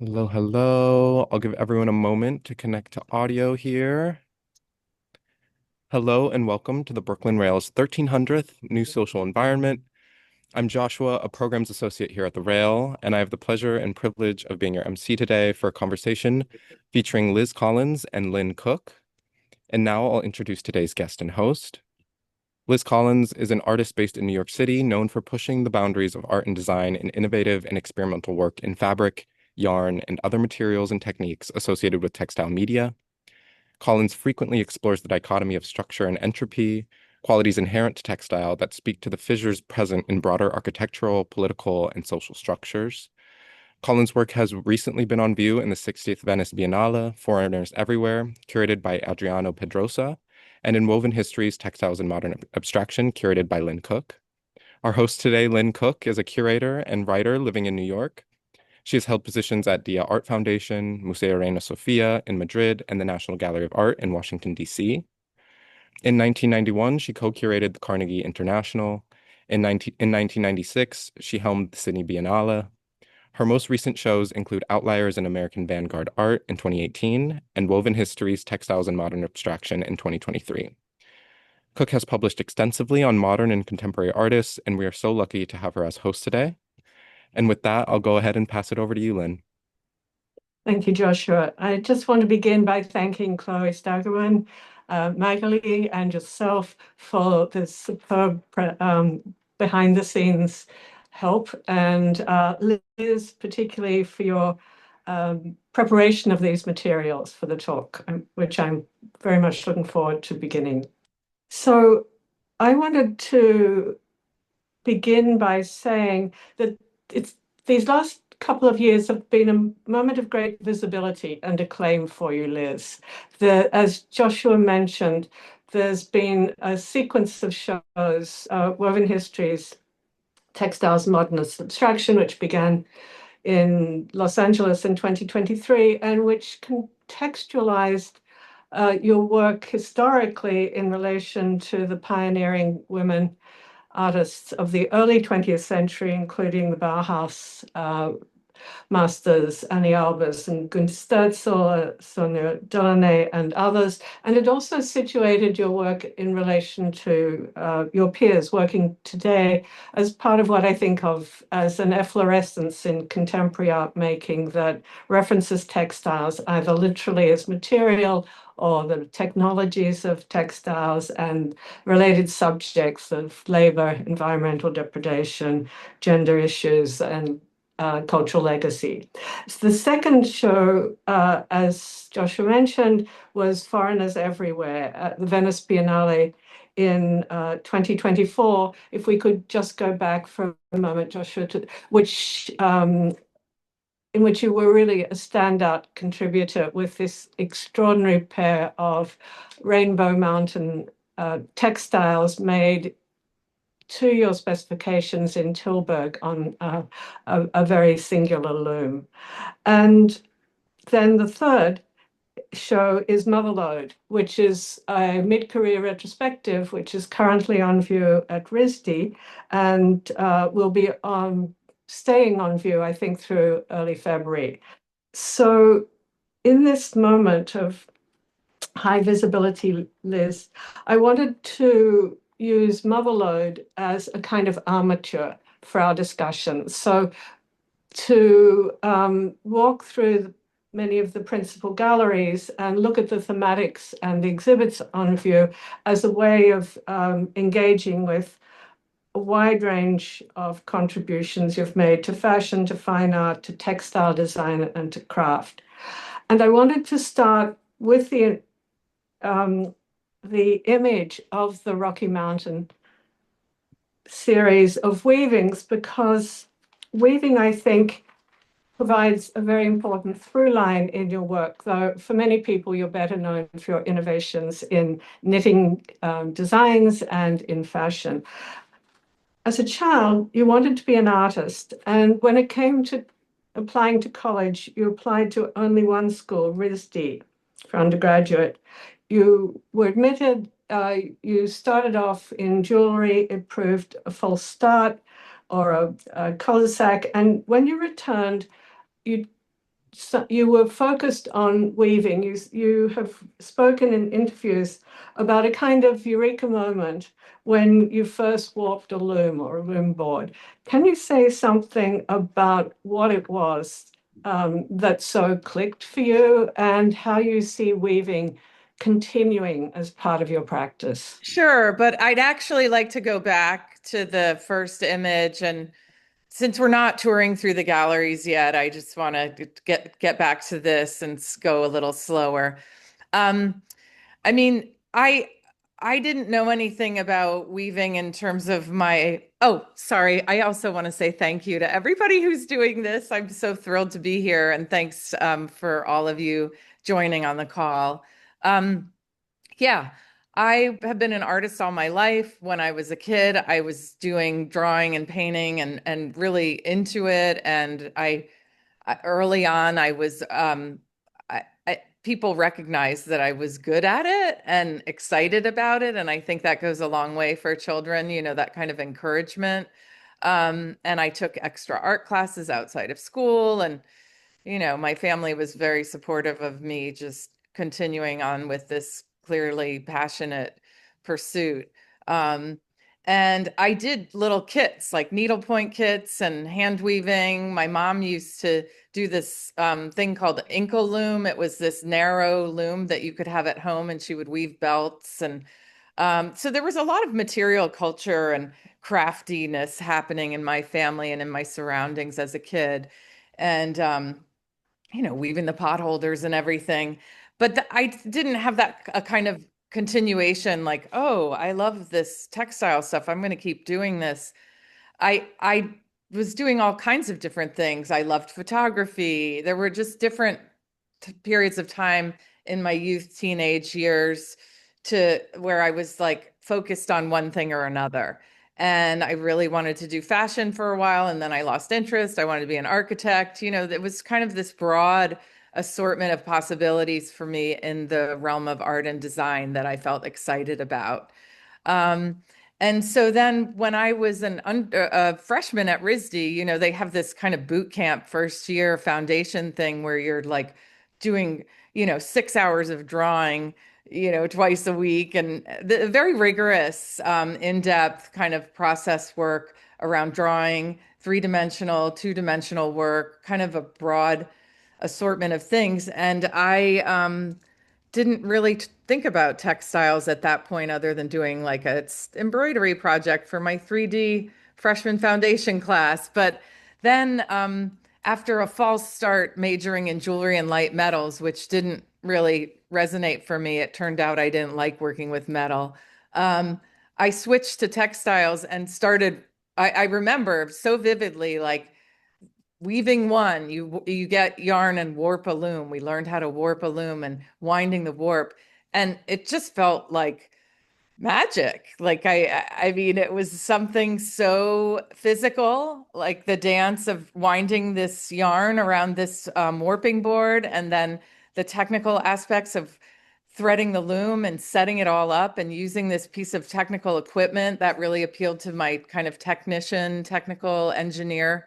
Hello, hello. I'll give everyone a moment to connect to audio here. Hello and welcome to the Brooklyn Rail's 1300th New Social Environment. I'm Joshua, a programs associate here at the Rail, and I have the pleasure and privilege of being your MC today for a conversation featuring Liz Collins and Lynne Cooke. And now I'll introduce today's guest and host. Liz Collins is an artist based in New York City, known for pushing the boundaries of art and design in innovative and experimental work in fabric, yarn, and other materials and techniques associated with textile media. Collins frequently explores the dichotomy of structure and entropy, qualities inherent to textile that speak to the fissures present in broader architectural, political, and social structures. Collins' work has recently been on view in the 60th Venice Biennale, Foreigners Everywhere, curated by Adriano Pedrosa, and in Woven Histories, Textiles and Modern Abstraction, curated by Lynne Cooke. Our host today, Lynne Cooke, is a curator and writer living in New York. She has held positions at Dia Art Foundation, Museo Reina Sofia in Madrid, and the National Gallery of Art in Washington, D.C. In 1991, she co-curated the Carnegie International. In 1996, she helmed the Sydney Biennale. Her most recent shows include Outliers in American Vanguard Art in 2018 and Woven Histories, Textiles and Modern Abstraction in 2023. Cooke has published extensively on modern and contemporary artists, and we are so lucky to have her as host today. And with that, I'll go ahead and pass it over to you, Lynne. Thank you, Joshua. I just want to begin by thanking Chloe Staggerman, Magali, and yourself for this superb behind-the-scenes help, and Liz, particularly for your preparation of these materials for the talk, which I'm very much looking forward to beginning. So I wanted to begin by saying that these last couple of years have been a moment of great visibility and acclaim for you, Liz. As Joshua mentioned, there's been a sequence of shows, Woven Histories, Textiles and Modern Abstraction, which began in Los Angeles in 2023, and which contextualized your work historically in relation to the pioneering women artists of the early 20th century, including the Bauhaus masters, Annie Albers and Günter Sturzel, Sonia Delaunay, and others. And it also situated your work in relation to your peers working today as part of what I think of as an efflorescence in contemporary art making that references textiles either literally as material or the technologies of textiles and related subjects of labor, environmental depredation, gender issues, and cultural legacy. So the second show, as Joshua mentioned, was Foreigners Everywhere at the Venice Biennale in 2024. If we could just go back for a moment, Joshua, in which you were really a standout contributor with this extraordinary pair of Rainbow Mountain textiles made to your specifications in Tilburg on a very singular loom. And then the third show is Motherlode, which is a mid-career retrospective, which is currently on view at RISD and will be staying on view, I think, through early February. So in this moment of high visibility, Liz, I wanted to use Motherlode as a kind of armature for our discussion. So to walk through many of the principal galleries and look at the thematics and the exhibits on view as a way of engaging with a wide range of contributions you've made to fashion, to fine art, to textile design, and to craft. And I wanted to start with the image of the Rocky Mountain series of weavings, because weaving, I think, provides a very important through line in your work, though for many people you're better known for your innovations in knitting designs and in fashion. As a child, you wanted to be an artist, and when it came to applying to college, you applied to only one school, RISD, for undergraduate. You were admitted, you started off in jewelry, it proved a false start or a cul-de-sac, and when you returned, you you were focused on weaving. You have spoken in interviews about a kind of eureka moment when you first warped a loom or a loom board. Can you say something about what it was that so clicked for you and how you see weaving continuing as part of your practice? Sure, but I'd actually like to go back to the first image, and since we're not touring through the galleries yet, I just want to get back to this and go a little slower. Um, I mean, I didn't know anything about weaving in terms of my. Oh, sorry. I also want to say thank you to everybody who's doing this. I'm so thrilled to be here, and thanks for all of you joining on the call. Um, yeah, I have been an artist all my life. When I was a kid, I was doing drawing and painting and really into it. And early on, I was people recognized that I was good at it and excited about it. And I think that goes a long way for children, that kind of encouragement. And I took extra art classes outside of school, and my family was very supportive of me just continuing on with this clearly passionate pursuit. Um, and I did little kits like needlepoint kits and hand weaving. My mom used to do this thing called inkle loom. It was this narrow loom that you could have at home, and she would weave belts. And so there was a lot of material culture and craftiness happening in my family and in my surroundings as a kid. And weaving the potholders and everything. But I didn't have that a kind of continuation like, oh, I love this textile stuff. I'm going to keep doing this. I was doing all kinds of different things. I loved photography. There were just different periods of time in my youth, teenage years to where I was like focused on one thing or another. And I really wanted to do fashion for a while, and then I lost interest. I wanted to be an architect. It was kind of this broad assortment of possibilities for me in the realm of art and design that I felt excited about. Um, and so then when I was a freshman at RISD, they have this kind of boot camp first year foundation thing where you're like doing, 6 hours of drawing, twice a week, and the very rigorous, in-depth kind of process work around drawing, three-dimensional, two-dimensional work, kind of a broad assortment of things. And I didn't really think about textiles at that point other than doing like a embroidery project for my 3D freshman foundation class. But then after a false start majoring in jewelry and light metals, which didn't really resonate for me, it turned out I didn't like working with metal. Um, I switched to textiles and started, I remember so vividly, like weaving one, you get yarn and warp a loom. We learned how to warp a loom and winding the warp, and it just felt like magic. Like I mean, it was something so physical, like the dance of winding this yarn around this warping board, and then the technical aspects of threading the loom and setting it all up and using this piece of technical equipment that really appealed to my kind of technical engineer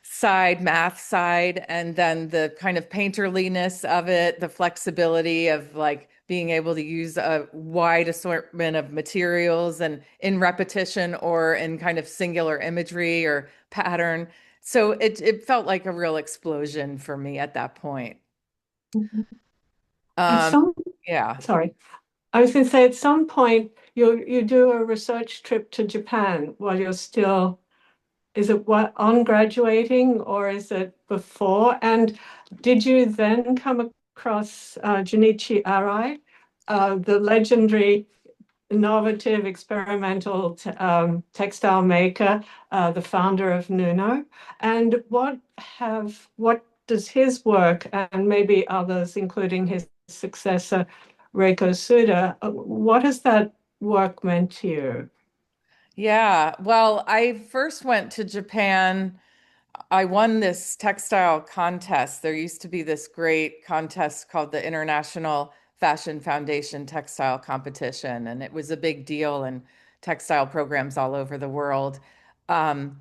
side, math side, and then the kind of painterliness of it, the flexibility of like being able to use a wide assortment of materials and in repetition or in kind of singular imagery or pattern. So it felt like a real explosion for me at that point. At Um, some, yeah. sorry, I was going to say at some point you do a research trip to Japan while you're still, is it what on graduating or is it before? And did you then come across Junichi Arai, the legendary innovative experimental textile maker, the founder of Nuno? And what does his work and maybe others, including his successor Reiko Suda, what has that work meant to you? Yeah. Well, I first went to Japan. I won this textile contest. There used to be this great contest called the International Fashion Foundation Textile Competition, and it was a big deal in textile programs all over the world. Um,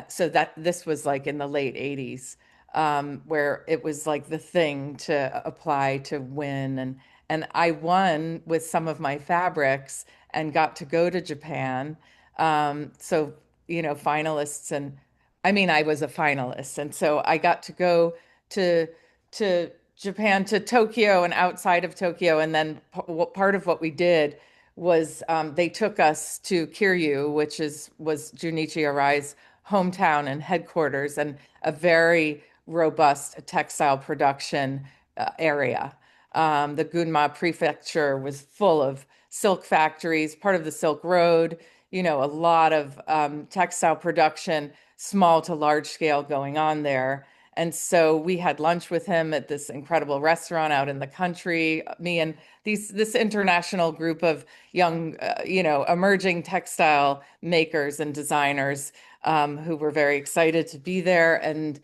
so that this was like in the late 80s. where it was like the thing to apply to win. And I won with some of my fabrics and got to go to Japan. So, finalists, and I mean, I was a finalist. And so I got to go to to Japan, to Tokyo and outside of Tokyo. And then part of what we did was they took us to Kiryu, which was Junichi Arai's hometown and headquarters, and a very robust textile production area. The Gunma prefecture was full of silk factories, part of the Silk Road, a lot of textile production, small to large scale going on there. And so we had lunch with him at this incredible restaurant out in the country, me and this international group of young, emerging textile makers and designers who were very excited to be there. And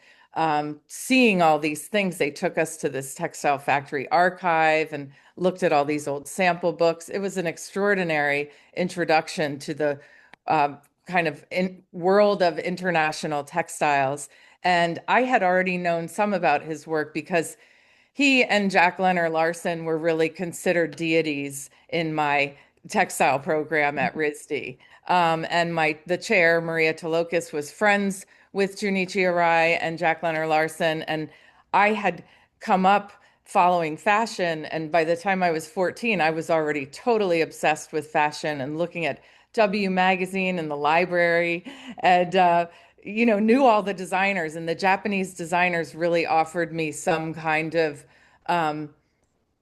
seeing all these things, they took us to this textile factory archive and looked at all these old sample books. It was an extraordinary introduction to the kind of world of international textiles. And I had already known some about his work because he and Jack Leonard Larson were really considered deities in my textile program at RISD. And the chair, Maria Tolokis, was friends with Junichi Arai and Jack Leonard Larson. And I had come up following fashion. And by the time I was 14, I was already totally obsessed with fashion and looking at W Magazine in the library, and knew all the designers. And the Japanese designers really offered me some kind of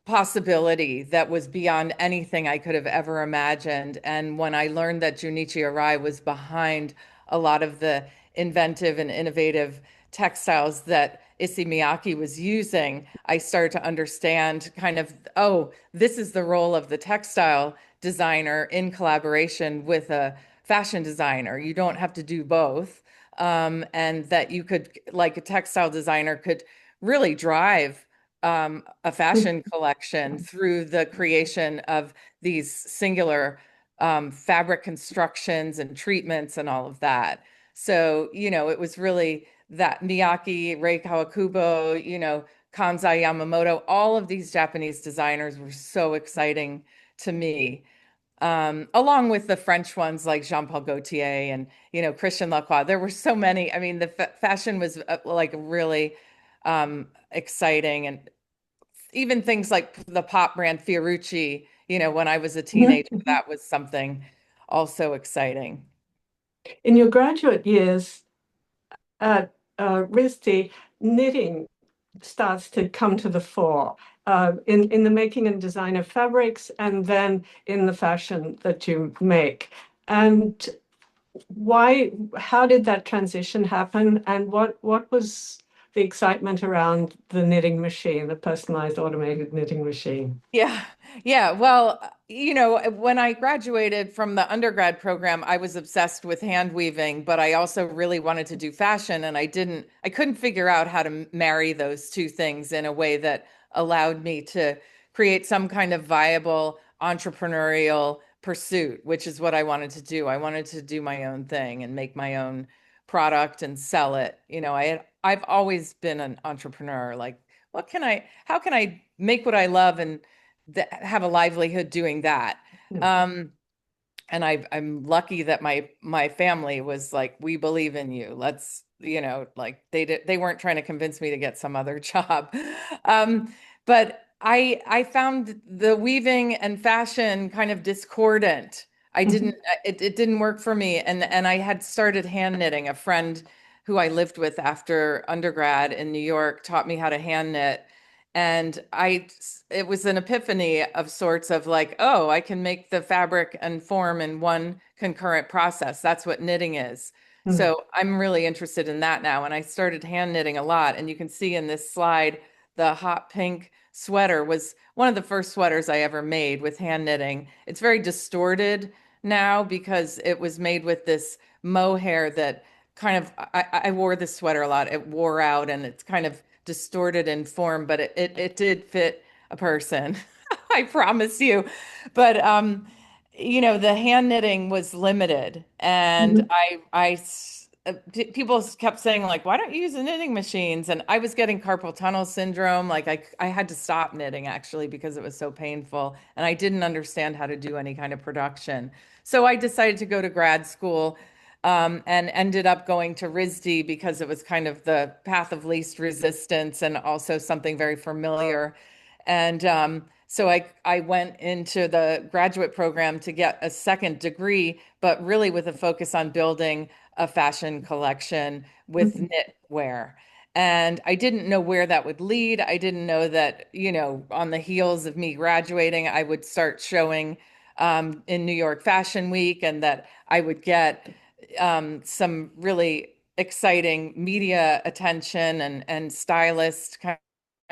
possibility that was beyond anything I could have ever imagined. And when I learned that Junichi Arai was behind a lot of the inventive and innovative textiles that Issey Miyake was using, I started to understand kind of, oh, this is the role of the textile designer in collaboration with a fashion designer. You don't have to do both. And that you could, like a textile designer, could really drive a fashion collection through the creation of these singular fabric constructions and treatments and all of that. So, it was really that Miyake, Rei Kawakubo, Kanzai Yamamoto, all of these Japanese designers were so exciting to me. Along with the French ones like Jean-Paul Gaultier and, Christian Lacroix. There were so many. I mean, the fashion was like really exciting. And even things like the pop brand Fiorucci, when I was a teenager, that was something also exciting. In your graduate years at RISD, knitting starts to come to the fore in the making and design of fabrics, and then in the fashion that you make. And how did that transition happen? And what was the excitement around the knitting machine, the personalized automated knitting machine? Yeah. Yeah. Well, when I graduated from the undergrad program, I was obsessed with hand weaving, but I also really wanted to do fashion. And I couldn't figure out how to marry those two things in a way that allowed me to create some kind of viable entrepreneurial pursuit, which is what I wanted to do. I wanted to do my own thing and make my own product and sell it. I've always been an entrepreneur. Like, how can I make what I love and have a livelihood doing that? And I'm lucky that my family was like, we believe in you. Let's, like they weren't trying to convince me to get some other job. But I found the weaving and fashion kind of discordant. It didn't work for me. And I had started hand knitting. A friend who I lived with after undergrad in New York taught me how to hand knit. And it was an epiphany of sorts of like, oh, I can make the fabric and form in one concurrent process. That's what knitting is. So I'm really interested in that now. And I started hand knitting a lot. And you can see in this slide, the hot pink sweater was one of the first sweaters I ever made with hand knitting. It's very distorted now because it was made with this mohair that kind of, I wore this sweater a lot. It wore out and it's kind of distorted in form, but it did fit a person. I promise you. But the hand knitting was limited, and I people kept saying like, why don't you use the knitting machines? And I was getting carpal tunnel syndrome. Like I had to stop knitting actually because it was so painful. And I didn't understand how to do any kind of production. So I decided to go to grad school, and ended up going to RISD because it was kind of the path of least resistance and also something very familiar. And so I went into the graduate program to get a second degree, but really with a focus on building a fashion collection with knitwear. And I didn't know where that would lead. I didn't know that, on the heels of me graduating, I would start showing in New York Fashion Week, and that I would get some really exciting media attention and stylist kind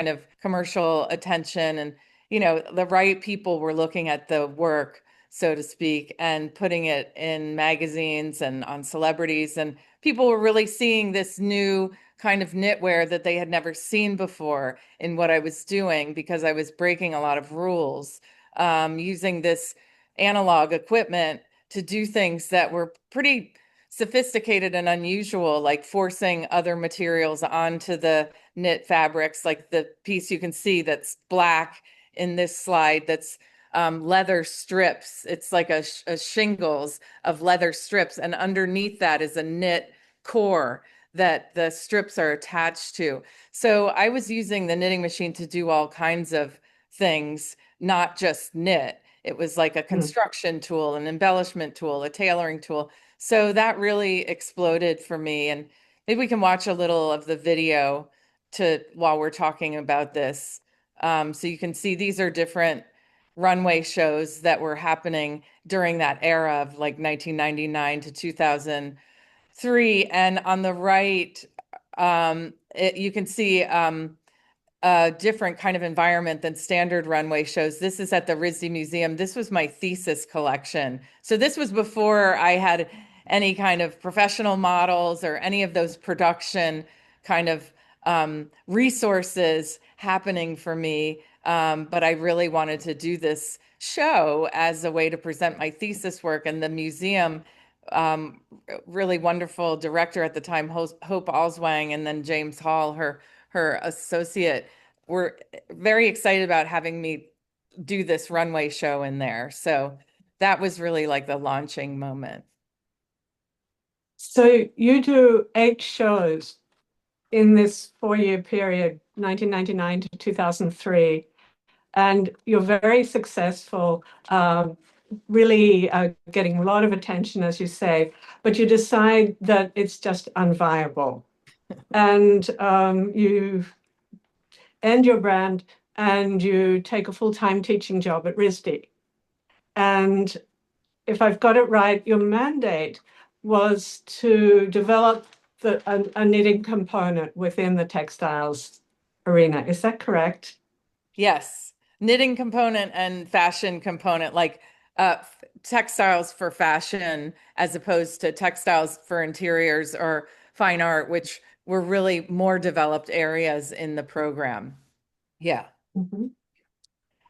of commercial attention. And, the right people were looking at the work, so to speak, and putting it in magazines and on celebrities. And people were really seeing this new kind of knitwear that they had never seen before in what I was doing, because I was breaking a lot of rules, using this analog equipment to do things that were pretty sophisticated and unusual, like forcing other materials onto the knit fabrics, like the piece you can see that's black in this slide, that's leather strips. It's like a shingles of leather strips, and underneath that is a knit core that the strips are attached to. So I was using the knitting machine to do all kinds of things, not just knit. It was like a construction tool, an embellishment tool, a tailoring tool. So that really exploded for me. And maybe we can watch a little of the video while we're talking about this. So you can see these are different runway shows that were happening during that era of like 1999 to 2003. And on the right, you can see a different kind of environment than standard runway shows. This is at the RISD Museum. This was my thesis collection. So this was before I had any kind of professional models or any of those production kind of resources happening for me. But I really wanted to do this show as a way to present my thesis work. And the museum, really wonderful director at the time, Hope Alswang, and then James Hall, her associate, were very excited about having me do this runway show in there. So that was really like the launching moment. So you do 8 shows in this 4-year period, 1999 to 2003, and you're very successful, really getting a lot of attention, as you say, but you decide that it's just unviable. And you end your brand and you take a full-time teaching job at RISD. And if I've got it right, your mandate was to develop a knitting component within the textiles arena. Is that correct? Yes, knitting component and fashion component, like textiles for fashion as opposed to textiles for interiors or fine art, which were really more developed areas in the program. Yeah.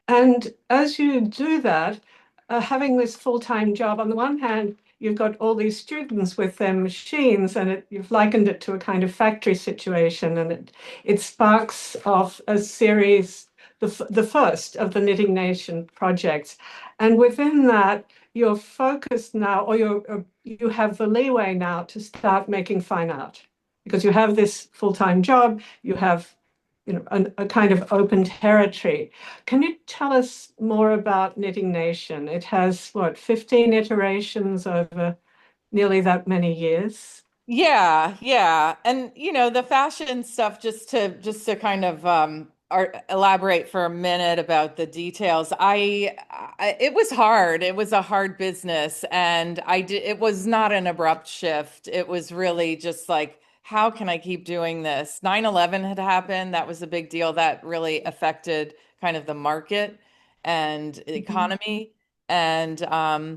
And as you do that, having this full-time job, on the one hand, you've got all these students with their machines, and you've likened it to a kind of factory situation, and it sparks off a series, the first of the Knitting Nation projects. And within that, you're focused now, or you have the leeway now to start making fine art, because you have this full-time job, you have a kind of open territory. Can you tell us more about Knitting Nation? It has, what, 15 iterations over nearly that many years? Yeah. And the fashion stuff, just to kind of elaborate for a minute about the details. It was hard. It was a hard business, and it was not an abrupt shift. It was really just like, how can I keep doing this? 9/11 had happened. That was a big deal. That really affected kind of the market and the economy. And I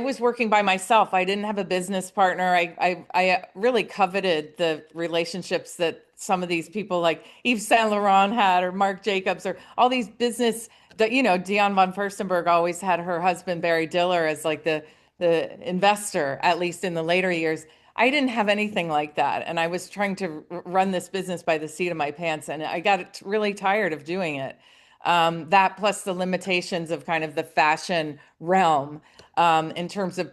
was working by myself. I didn't have a business partner. I really coveted the relationships that some of these people like Yves Saint Laurent had, or Marc Jacobs, or all these business that, Dion von Furstenberg always had her husband Barry Diller as like the the investor, at least in the later years. I didn't have anything like that. And I was trying to run this business by the seat of my pants. And I got really tired of doing it. That plus the limitations of kind of the fashion realm in terms of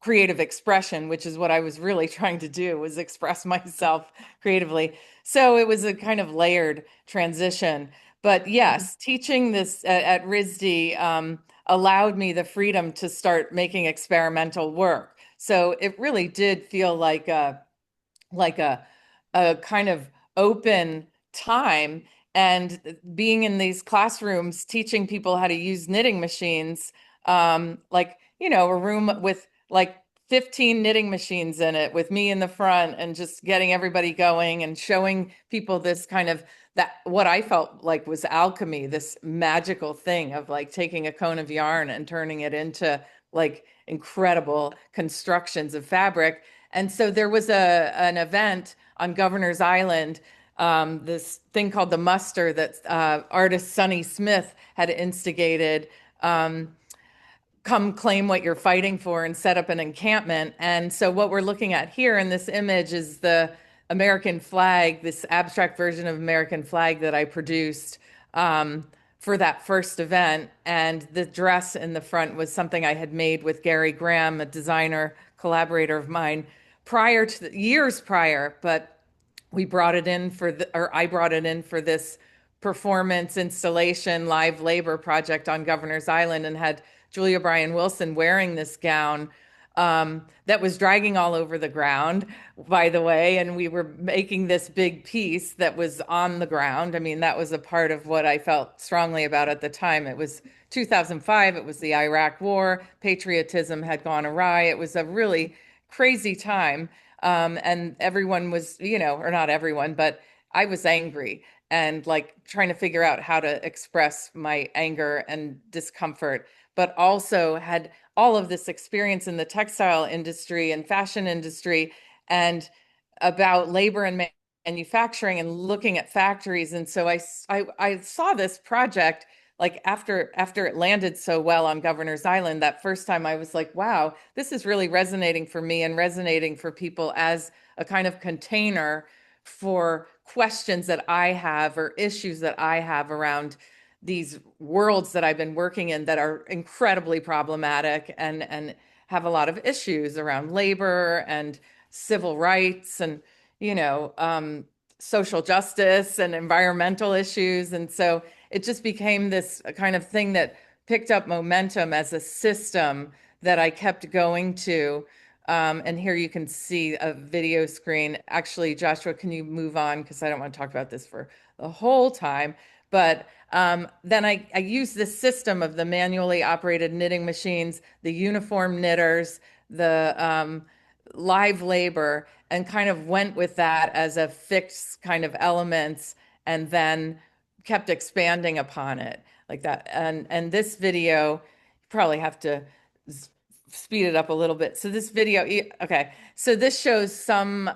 creative expression, which is what I was really trying to do, was express myself creatively. So it was a kind of layered transition. But yes, teaching this at RISD allowed me the freedom to start making experimental work. So it really did feel like a kind of open time, and being in these classrooms teaching people how to use knitting machines, like, you know, a room with like 15 knitting machines in it with me in the front, and just getting everybody going and showing people this kind of, that what I felt like was alchemy, this magical thing of like taking a cone of yarn and turning it into like incredible constructions of fabric. And so there was an event on Governor's Island, this thing called the Muster that artist Sonny Smith had instigated. Come claim what you're fighting for, and set up an encampment. And so what we're looking at here in this image is the American flag, this abstract version of American flag that I produced for that first event. And the dress in the front was something I had made with Gary Graham, a designer collaborator of mine, prior to years prior. But we brought it in or I brought it in for this performance installation live labor project on Governor's Island, and had Julia Bryan Wilson wearing this gown that was dragging all over the ground, by the way. And we were making this big piece that was on the ground. I mean, that was a part of what I felt strongly about at the time. It was 2005. It was the Iraq War. Patriotism had gone awry. It was a really crazy time. And everyone was, you know, or not everyone, but I was angry and like trying to figure out how to express my anger and discomfort, but also had all of this experience in the textile industry and fashion industry, and about labor and manufacturing and looking at factories. And so I saw this project like after it landed so well on Governor's Island. That first time I was like, wow, this is really resonating for me and resonating for people as a kind of container for questions that I have or issues that I have around these worlds that I've been working in that are incredibly problematic and have a lot of issues around labor and civil rights and, you know, social justice and environmental issues. And so it just became this kind of thing that picked up momentum as a system that I kept going to. And here you can see a video screen. Actually, Joshua, can you move on? Because I don't want to talk about this for the whole time. But then I used this system of the manually operated knitting machines, the uniform knitters, the live labor, and kind of went with that as a fixed kind of elements, and then kept expanding upon it like that. And this video, you probably have to speed it up a little bit. So this video, okay. So this shows some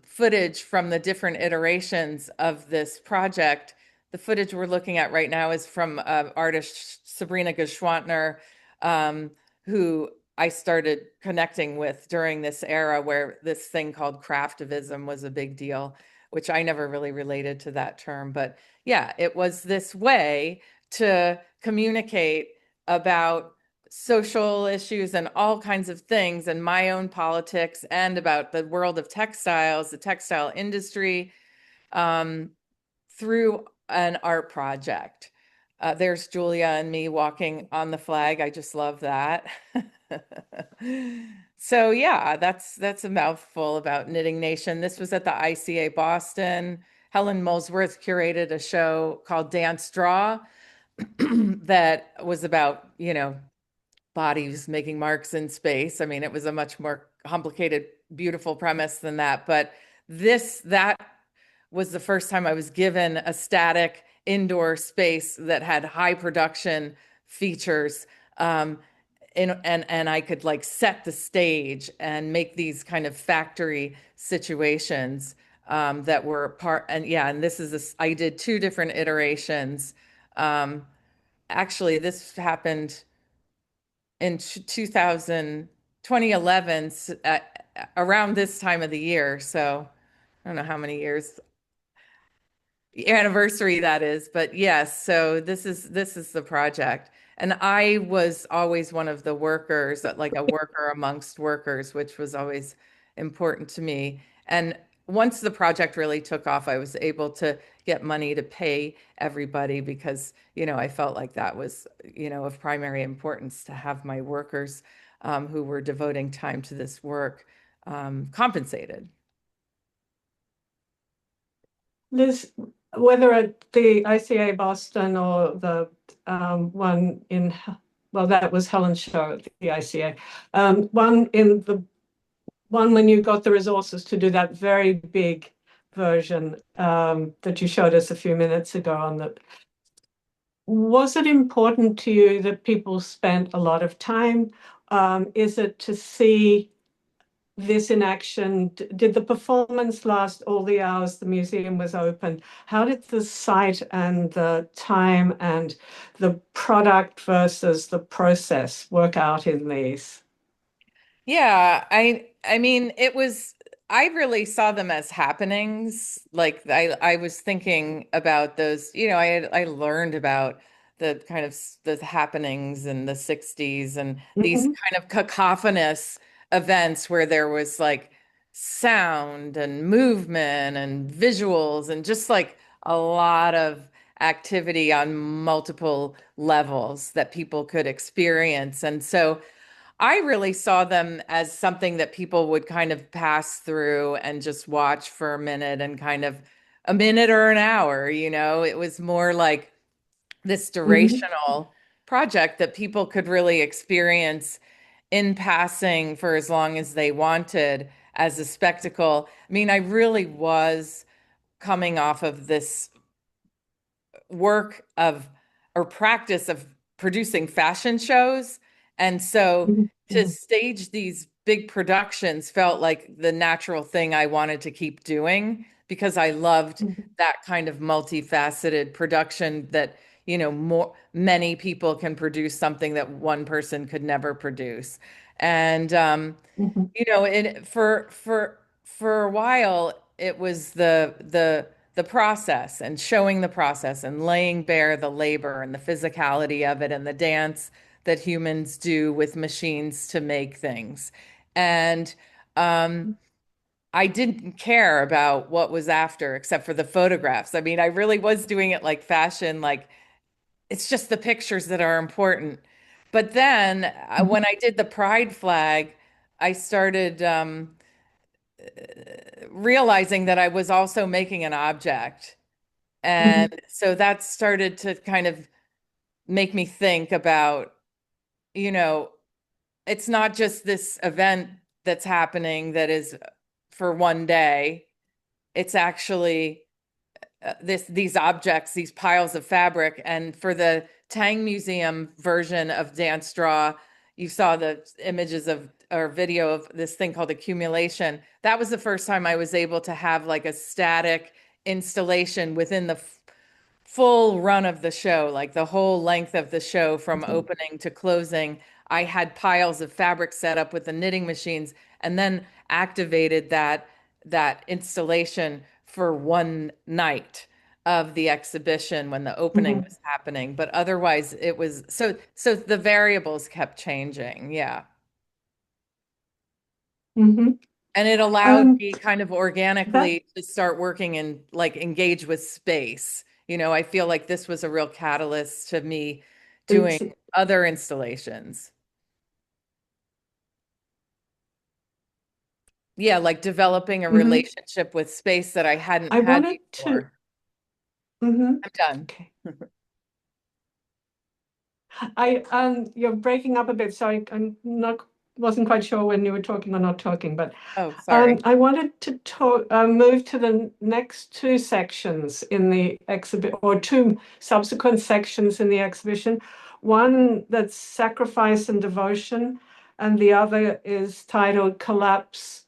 footage from the different iterations of this project. The footage we're looking at right now is from artist Sabrina Geschwantner, who I started connecting with during this era where this thing called craftivism was a big deal, which I never really related to that term. But yeah, it was this way to communicate about social issues and all kinds of things, and my own politics, and about the world of textiles, the textile industry, through an art project. There's Julia and me walking on the flag. I just love that. So yeah, that's a mouthful about Knitting Nation. This was at the ICA Boston. Helen Molesworth curated a show called Dance Draw that was about, you know, bodies making marks in space. I mean, it was a much more complicated, beautiful premise than that. But that was the first time I was given a static indoor space that had high production features. And I could like set the stage and make these kind of factory situations that were part. And yeah, and I did 2 different iterations. Actually, this happened in 2000. 2011, around this time of the year. So I don't know how many years anniversary that is, but yes, so this is the project. And I was always one of the workers, like a worker amongst workers, which was always important to me. And once the project really took off, I was able to get money to pay everybody because, I felt like that was, of primary importance to have my workers who were devoting time to this work compensated. Liz, whether at the ICA Boston or the one in, well, that was Helen's show at the ICA, one when you got the resources to do that very big version that you showed us a few minutes ago on the, was it important to you that people spent a lot of time? Is it to see this in action? Did the performance last all the hours the museum was open? How did the site and the time and the product versus the process work out in these? Yeah, I mean I really saw them as happenings. Like I was thinking about those, I learned about the kind of the happenings in the 60s and these Mhm, kind of cacophonous events where there was like sound and movement and visuals and just like a lot of activity on multiple levels that people could experience. And so I really saw them as something that people would kind of pass through and just watch for a minute and kind of a minute or an hour, It was more like this mhm, durational project that people could really experience in passing for as long as they wanted as a spectacle. I mean, I really was coming off of this work of or practice of producing fashion shows. And so mhm, to mhm, stage these big productions felt like the natural thing I wanted to keep doing because I loved mhm, that kind of multifaceted production that, many people can produce something that one person could never produce. And mhm, for a while, it was the process and showing the process and laying bare the labor and the physicality of it and the dance that humans do with machines to make things. And I didn't care about what was after except for the photographs. I mean, I really was doing it like fashion, like it's just the pictures that are important. But then mhm, when I did the pride flag, I started realizing that I was also making an object. And mhm, so that started to kind of make me think about, you know, it's not just this event that's happening that is for one day. It's actually these objects, these piles of fabric. And for the Tang Museum version of Dance Draw, you saw the images of or video of this thing called accumulation. That was the first time I was able to have like a static installation within the full run of the show, like the whole length of the show from mhm, opening to closing. I had piles of fabric set up with the knitting machines and then activated that installation for one night of the exhibition when the opening mhm, was happening. But otherwise it was so the variables kept changing. Yeah. mhm. And it allowed Um, me kind of that organically to start working and like engage with space. I feel like this was a real catalyst to me doing it's, other installations. Yeah, like developing a mhm. relationship with space that I hadn't I had wanted to, before. mhm. I'm done. Okay. You're breaking up a bit, so I'm not wasn't quite sure when you were talking or not talking, but Oh, sorry. I wanted to move to the next two sections in the exhibit, or two subsequent sections in the exhibition. One that's sacrifice and devotion, and the other is titled Collapse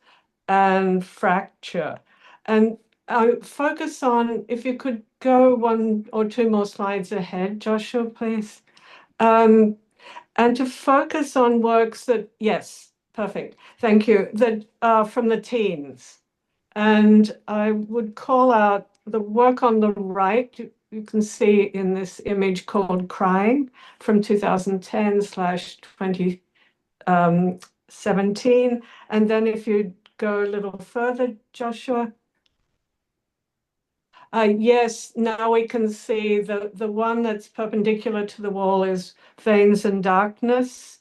and Fracture. And I focus on, if you could go one or two more slides ahead, Joshua, please. Um, and to focus on works that, yes, Perfect. Thank you. From the teens. And I would call out the work on the right. You can see in this image called Crying from 2010/2017. And then if you go a little further, Joshua. Yes, now we can see the one that's perpendicular to the wall is Veins and Darkness.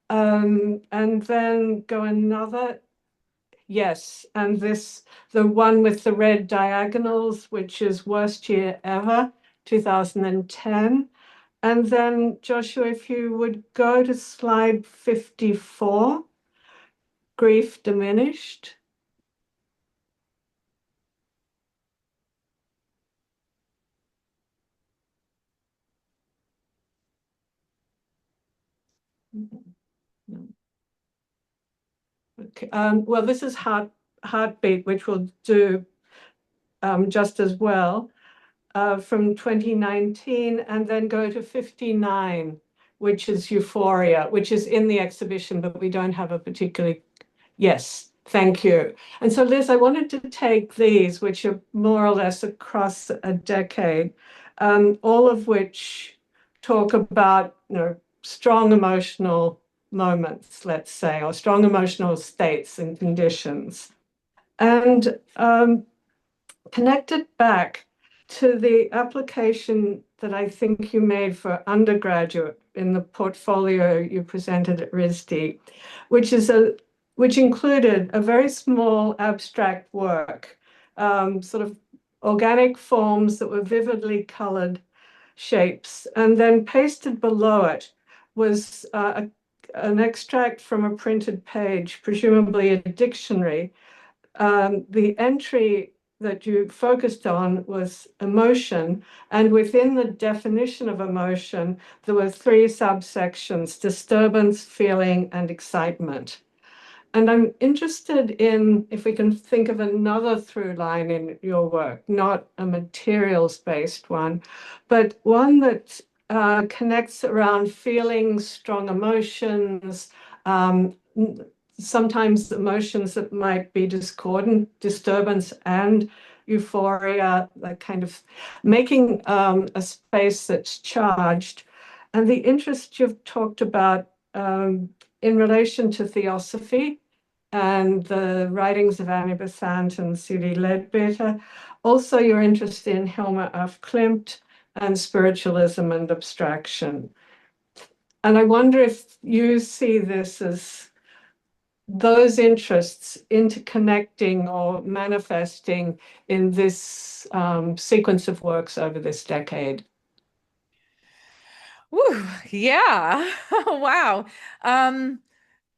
And then go another. Yes, and the one with the red diagonals, which is Worst Year Ever, 2010. And then, Joshua, if you would go to slide 54, Grief Diminished. Okay. Well, this is Heartbeat, which we'll do just as well. From 2019, and then go to 59, which is Euphoria, which is in the exhibition, but we don't have a particularly, yes, thank you. And so, Liz, I wanted to take these, which are more or less across a decade, all of which talk about, strong emotional moments, let's say, or strong emotional states and conditions. And connected back to the application that I think you made for undergraduate in the portfolio you presented at RISD, which included a very small abstract work, sort of organic forms that were vividly colored shapes, and then pasted below it was an extract from a printed page, presumably a dictionary. The entry that you focused on was emotion, and within the definition of emotion, there were three subsections: disturbance, feeling, and excitement. And I'm interested in if we can think of another through line in your work, not a materials-based one, but one that connects around feelings, strong emotions, sometimes emotions that might be discordant, disturbance and euphoria, like kind of making a space that's charged. And the interest you've talked about in relation to theosophy and the writings of Annie Besant and C.D. Ledbetter. Also, your interest in Hilma af Klint and spiritualism and abstraction. And I wonder if you see this as those interests interconnecting or manifesting in this sequence of works over this decade. Woo, yeah. Wow.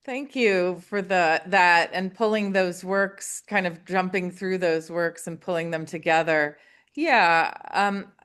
Thank you for that and pulling those works, kind of jumping through those works and pulling them together. Yeah.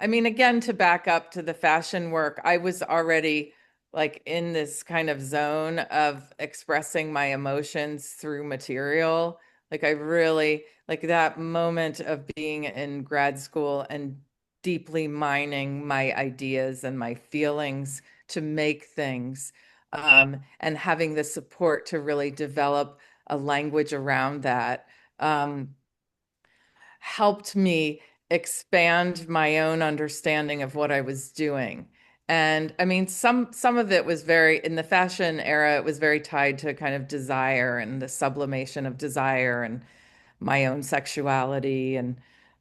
I mean, again, to back up to the fashion work, I was already like in this kind of zone of expressing my emotions through material. Like I really like that moment of being in grad school and deeply mining my ideas and my feelings to make things, and having the support to really develop a language around that, helped me expand my own understanding of what I was doing. And I mean, some of it was very, in the fashion era, it was very tied to kind of desire and the sublimation of desire and my own sexuality. And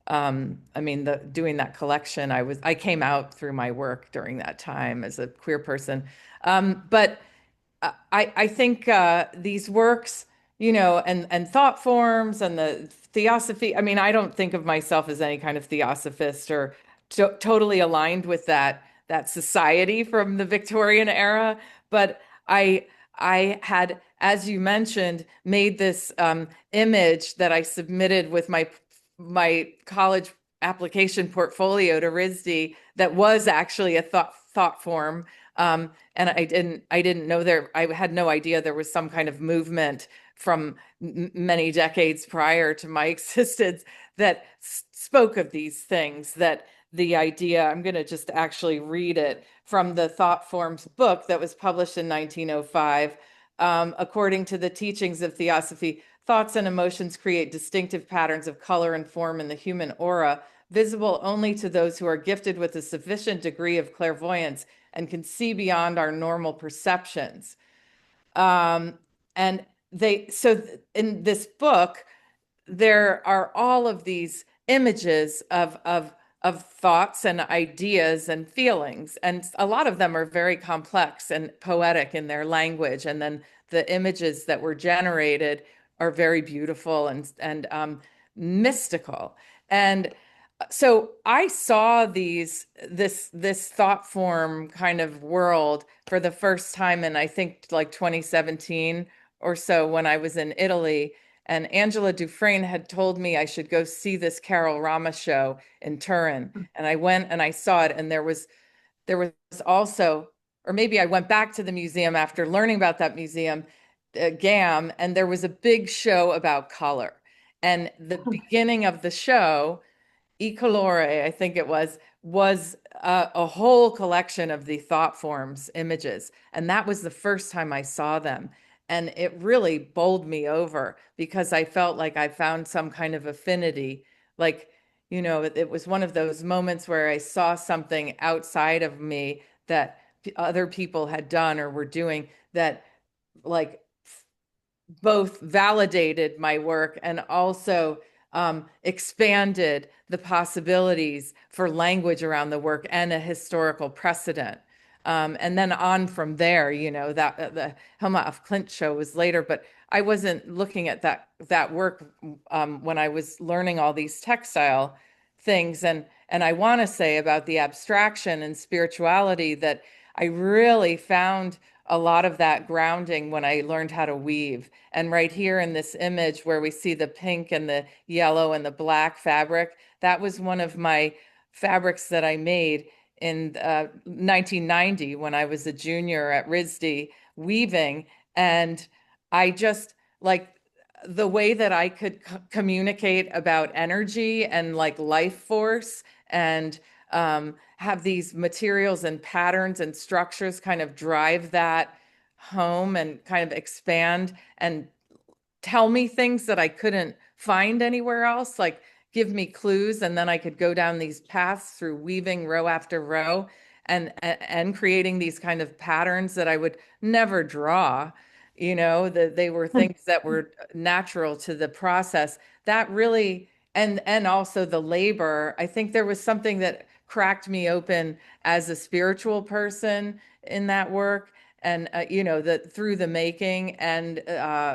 I mean, doing that collection, I came out through my work during that time as a queer person. But I think these works, and thought forms and the theosophy. I mean, I don't think of myself as any kind of theosophist or totally aligned with that society from the Victorian era, but I had, as you mentioned, made this image that I submitted with my college application portfolio to RISD that was actually a thought form. And I didn't know I had no idea there was some kind of movement from many decades prior to my existence that spoke of these things, that the idea, I'm going to just actually read it from the Thought Forms book that was published in 1905. According to the teachings of Theosophy, thoughts and emotions create distinctive patterns of color and form in the human aura, visible only to those who are gifted with a sufficient degree of clairvoyance and can see beyond our normal perceptions. And so in this book, there are all of these images of thoughts and ideas and feelings, and a lot of them are very complex and poetic in their language. And then the images that were generated are very beautiful and mystical. And so I saw this thought form kind of world for the first time in, I think, like 2017 or so, when I was in Italy. And Angela Dufresne had told me I should go see this Carol Rama show in Turin. And I went and I saw it. And there was also, or maybe I went back to the museum after learning about that museum, GAM, and there was a big show about color. And the beginning of the show, E Colore, I think it was a whole collection of the thought forms images. And that was the first time I saw them. And it really bowled me over because I felt like I found some kind of affinity. Like, it was one of those moments where I saw something outside of me that other people had done or were doing that, like, both validated my work and also expanded the possibilities for language around the work and a historical precedent. And then on from there, that the Hilma af Klint show was later, but I wasn't looking at that work when I was learning all these textile things. And I want to say about the abstraction and spirituality that I really found a lot of that grounding when I learned how to weave. And right here in this image where we see the pink and the yellow and the black fabric, that was one of my fabrics that I made in 1990 when I was a junior at RISD weaving. And I just like the way that I could communicate about energy and like life force and have these materials and patterns and structures kind of drive that home and kind of expand and tell me things that I couldn't find anywhere else, like give me clues, and then I could go down these paths through weaving row after row and creating these kind of patterns that I would never draw. That they were things that were natural to the process. That really, and also the labor. I think there was something that cracked me open as a spiritual person in that work. And that through the making and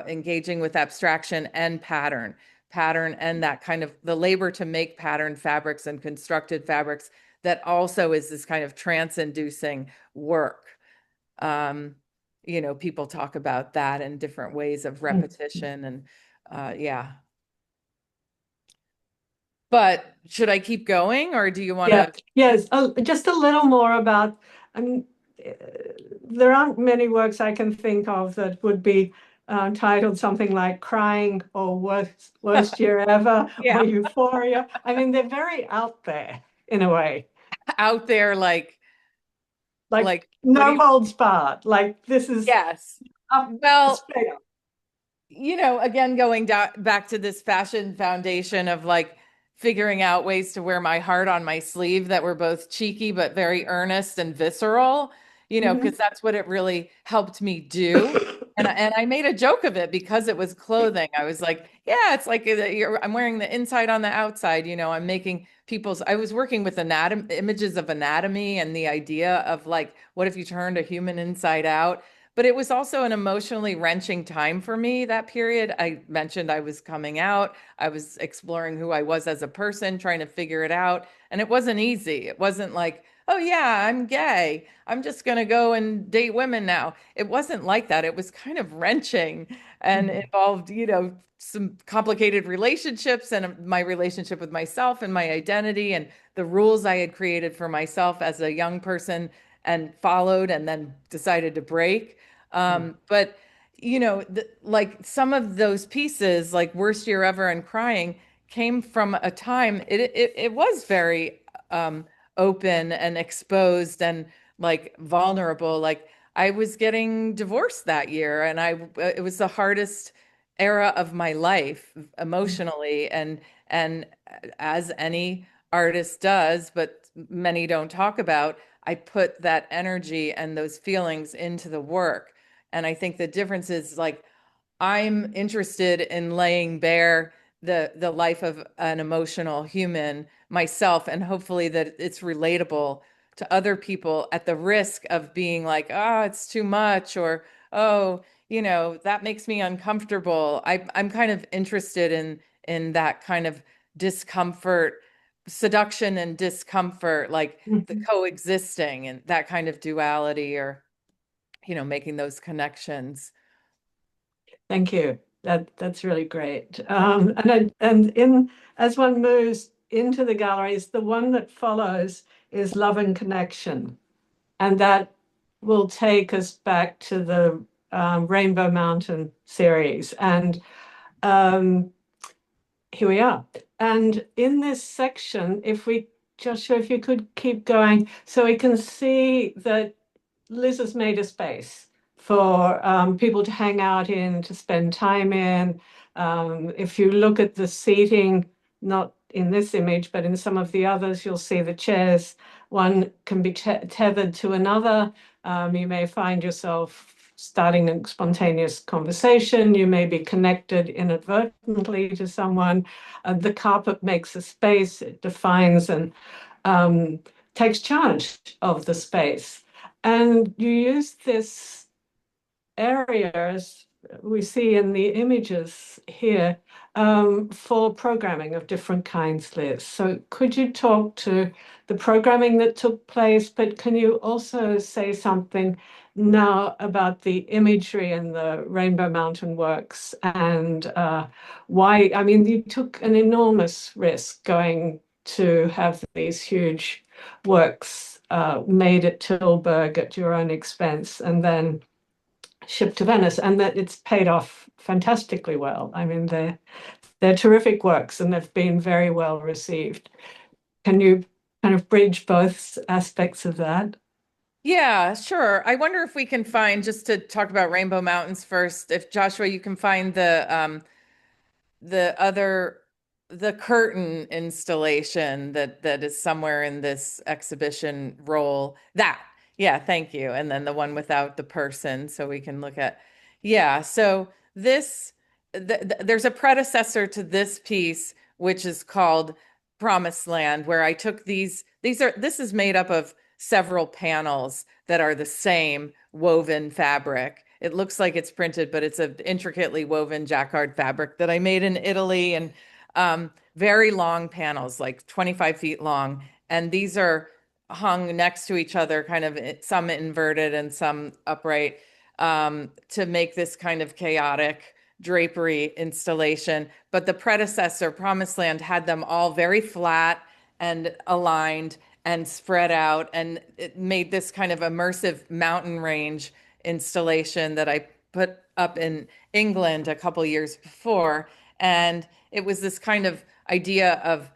engaging with abstraction and pattern and that kind of the labor to make pattern fabrics and constructed fabrics, that also is this kind of trance-inducing work. People talk about that in different ways of repetition and yeah. But should I keep going, or do you want to? Yes, just a little more about, I mean, there aren't many works I can think of that would be titled something like Crying or Worst Year Ever Yeah. or Euphoria. I mean, they're very out there in a way. Out there, like no holds barred. Like this is yes. Well, again, going back to this fashion foundation of like figuring out ways to wear my heart on my sleeve that were both cheeky but very earnest and visceral, because that's what it really helped me do. And I made a joke of it because it was clothing. I was like, yeah, it's like I'm wearing the inside on the outside. I'm making I was working with images of anatomy and the idea of like, what if you turned a human inside out? But it was also an emotionally wrenching time for me, that period. I mentioned I was coming out. I was exploring who I was as a person, trying to figure it out. And it wasn't easy. It wasn't like, oh, yeah, I'm gay. I'm just going to go and date women now. It wasn't like that. It was kind of wrenching and involved, some complicated relationships and my relationship with myself and my identity and the rules I had created for myself as a young person and followed and then decided to break. But, like some of those pieces, like Worst Year Ever and Crying, came from a time, it was very open and exposed and like vulnerable. Like I was getting divorced that year, and it was the hardest era of my life emotionally, and as any artist does, but many don't talk about, I put that energy and those feelings into the work. And I think the difference is like I'm interested in laying bare the life of an emotional human myself, and hopefully that it's relatable to other people at the risk of being like, oh, it's too much, or oh, that makes me uncomfortable. I'm kind of interested in that kind of discomfort, seduction and discomfort, like the coexisting and that kind of duality, or making those connections. Thank you. That's really great. And as one moves into the galleries, the one that follows is Love and Connection, and that will take us back to the Rainbow Mountain series. And here we are. And in this section, Joshua, if you could keep going, so we can see that Liz has made a space for people to hang out in, to spend time in. If you look at the seating, not in this image, but in some of the others, you'll see the chairs. One can be tethered to another. You may find yourself starting a spontaneous conversation. You may be connected inadvertently to someone. The carpet makes a space, it defines and takes charge of the space. And you use this area, as we see in the images here, for programming of different kinds, Liz. So could you talk to the programming that took place, but can you also say something now about the imagery in the Rainbow Mountain works, and why? I mean, you took an enormous risk going to have these huge works made at Tilburg at your own expense and then shipped to Venice, and that it's paid off fantastically well. I mean, they're terrific works and they've been very well received. Can you kind of bridge both aspects of that? Yeah, sure. I wonder if we can find, just to talk about Rainbow Mountains first, if Joshua, you can find the other the curtain installation that is somewhere in this exhibition roll. That, yeah, thank you. And then the one without the person, so we can look at, yeah. So this there's a predecessor to this piece, which is called Promised Land, where I took this is made up of several panels that are the same woven fabric. It looks like it's printed, but it's an intricately woven jacquard fabric that I made in Italy, and very long panels, like 25 feet long. And these are hung next to each other, kind of some inverted and some upright, to make this kind of chaotic drapery installation. But the predecessor, Promised Land, had them all very flat and aligned and spread out, and it made this kind of immersive mountain range installation that I put up in England a couple years before. And it was this kind of idea of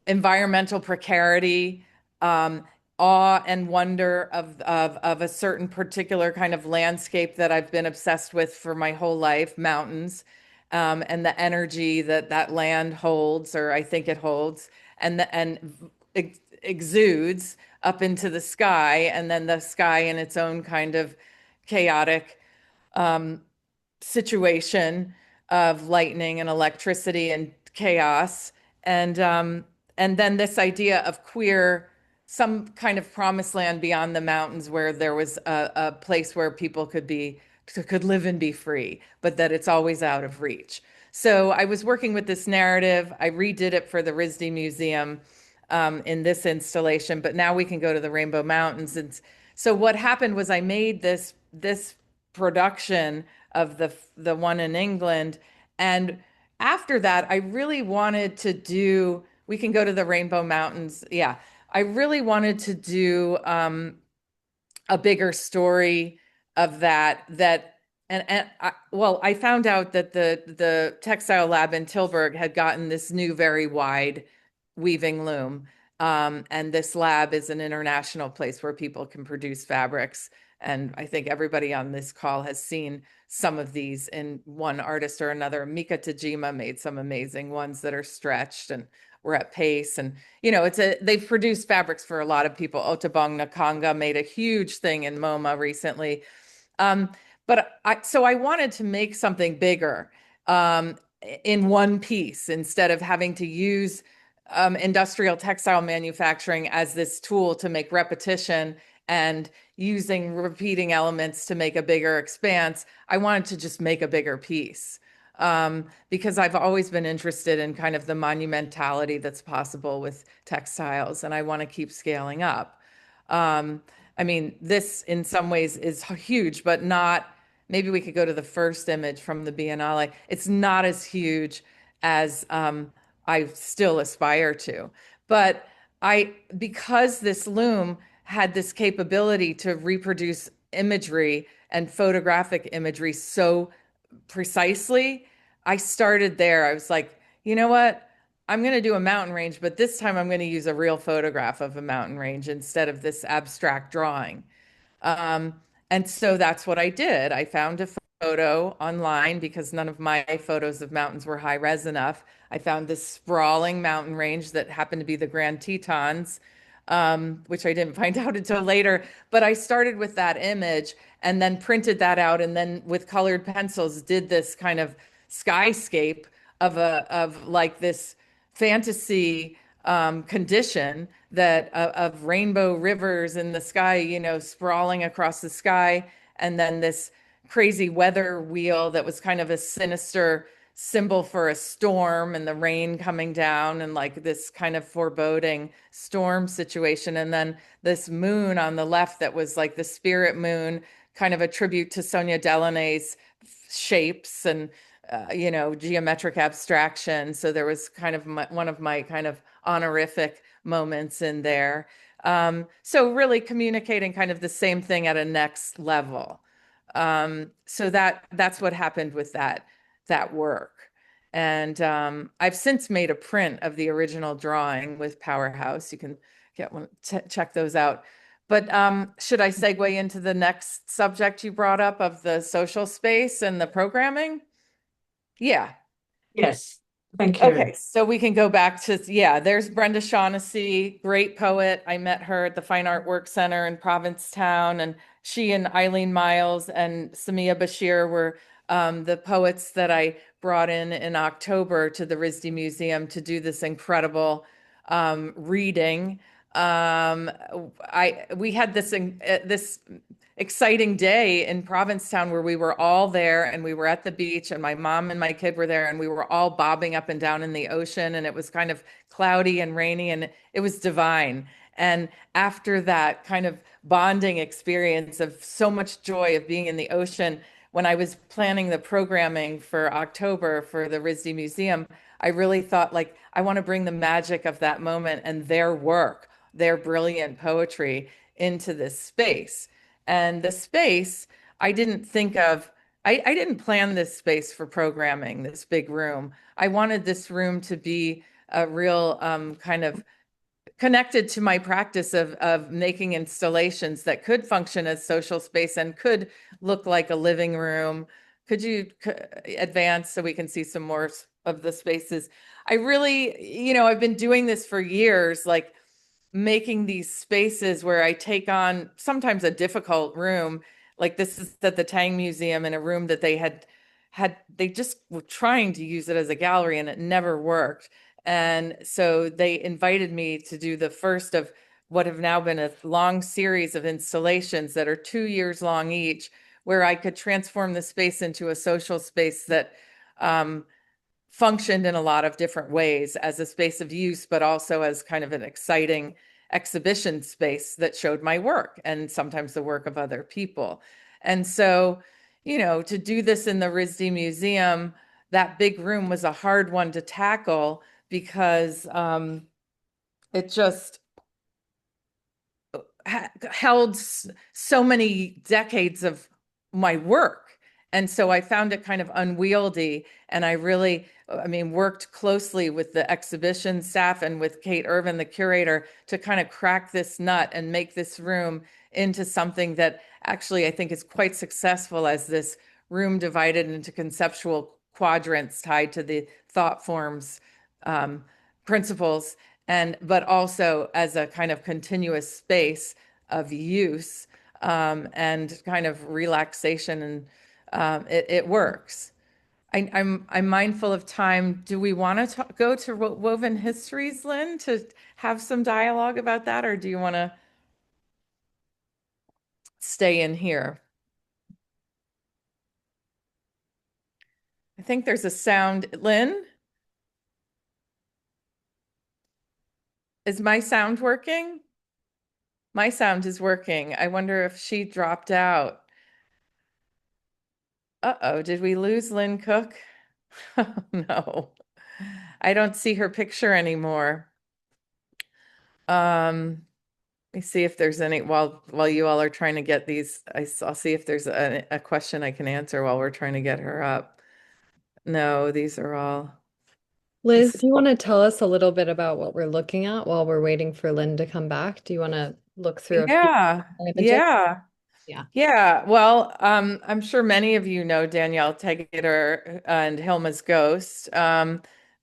environmental precarity, awe and wonder of a certain particular kind of landscape that I've been obsessed with for my whole life, mountains, and the energy that that land holds, or I think it holds, and exudes up into the sky, and then the sky in its own kind of chaotic situation of lightning and electricity and chaos, and then this idea of queer, some kind of promised land beyond the mountains, where there was a place where people could live and be free, but that it's always out of reach. So I was working with this narrative. I redid it for the RISD Museum in this installation, but now we can go to the Rainbow Mountains. And so what happened was I made this production of the one in England, and after that, I really wanted to do. We can go to the Rainbow Mountains. Yeah, I really wanted to do a bigger story of that. Well, I found out that the textile lab in Tilburg had gotten this new very wide weaving loom. And this lab is an international place where people can produce fabrics And I think everybody on this call has seen some of these in one artist or another. Mika Tajima made some amazing ones that are stretched and were at pace. And, they've produced fabrics for a lot of people. Otobong Nakanga made a huge thing in MoMA recently. So I wanted to make something bigger in one piece instead of having to use industrial textile manufacturing as this tool to make repetition and using repeating elements to make a bigger expanse. I wanted to just make a bigger piece because I've always been interested in kind of the monumentality that's possible with textiles, and I want to keep scaling up. I mean, this in some ways is huge, but not, maybe we could go to the first image from the Biennale. It's not as huge as I still aspire to. But because this loom had this capability to reproduce imagery and photographic imagery so precisely, I started there. I was like, you know what? I'm going to do a mountain range, but this time I'm going to use a real photograph of a mountain range instead of this abstract drawing. And so that's what I did. I found a photo online because none of my photos of mountains were high res enough. I found this sprawling mountain range that happened to be the Grand Tetons, which I didn't find out until later. But I started with that image and then printed that out, and then with colored pencils did this kind of skyscape of like this fantasy condition that of rainbow rivers in the sky, sprawling across the sky, and then this crazy weather wheel that was kind of a sinister symbol for a storm and the rain coming down and like this kind of foreboding storm situation. And then this moon on the left that was like the spirit moon, kind of a tribute to Sonia Delaney's shapes and geometric abstraction. So there was kind of one of my kind of honorific moments in there. So really communicating kind of the same thing at a next level. So that's what happened with that work. And I've since made a print of the original drawing with Powerhouse. You can get one, check those out. But should I segue into the next subject you brought up of the social space and the programming? Yeah. Yes. Thank you. Okay, so we can go back to, there's Brenda Shaughnessy, great poet. I met her at the Fine Art Work Center in Provincetown, and she and Eileen Miles and Samia Bashir were the poets that I brought in October to the RISD Museum to do this incredible reading. We had this exciting day in Provincetown where we were all there and we were at the beach and my mom and my kid were there and we were all bobbing up and down in the ocean, and it was kind of cloudy and rainy and it was divine. And after that kind of bonding experience of so much joy of being in the ocean, when I was planning the programming for October for the RISD Museum, I really thought, like, I want to bring the magic of that moment and their work, their brilliant poetry into this space. And the space, I didn't plan this space for programming, this big room. I wanted this room to be a real kind of connected to my practice of making installations that could function as social space and could look like a living room. Could you advance so we can see some more of the spaces? I really, I've been doing this for years, like making these spaces where I take on sometimes a difficult room. Like this is at the Tang Museum, in a room that they just were trying to use it as a gallery and it never worked. And so they invited me to do the first of what have now been a long series of installations that are 2 years long each, where I could transform the space into a social space that functioned in a lot of different ways as a space of use, but also as kind of an exciting exhibition space that showed my work and sometimes the work of other people. And so, to do this in the RISD Museum, that big room was a hard one to tackle because it just held so many decades of my work. And so I found it kind of unwieldy. And I really, I mean, worked closely with the exhibition staff and with Kate Irvin, the curator, to kind of crack this nut and make this room into something that actually I think is quite successful as this room divided into conceptual quadrants tied to the thought forms principles, and but also as a kind of continuous space of use and kind of relaxation, and it works. I'm mindful of time. Do we want to go to Woven Histories, Lynn, to have some dialogue about that, or do you want to stay in here? I think there's a sound. Lynn, is my sound working? My sound is working. I wonder if she dropped out. Uh-oh, did we lose Lynne Cooke? Oh, no. I don't see her picture anymore. Let me see if there's any, while you all are trying to get these, I'll see if there's a question I can answer while we're trying to get her up. No, these are all. Liz, do you want to tell us a little bit about what we're looking at while we're waiting for Lynn to come back? Do you want to look through a few Yeah, images? yeah. Yeah. Yeah, well, I'm sure many of you know Danielle Tegeter and Hilma's Ghost.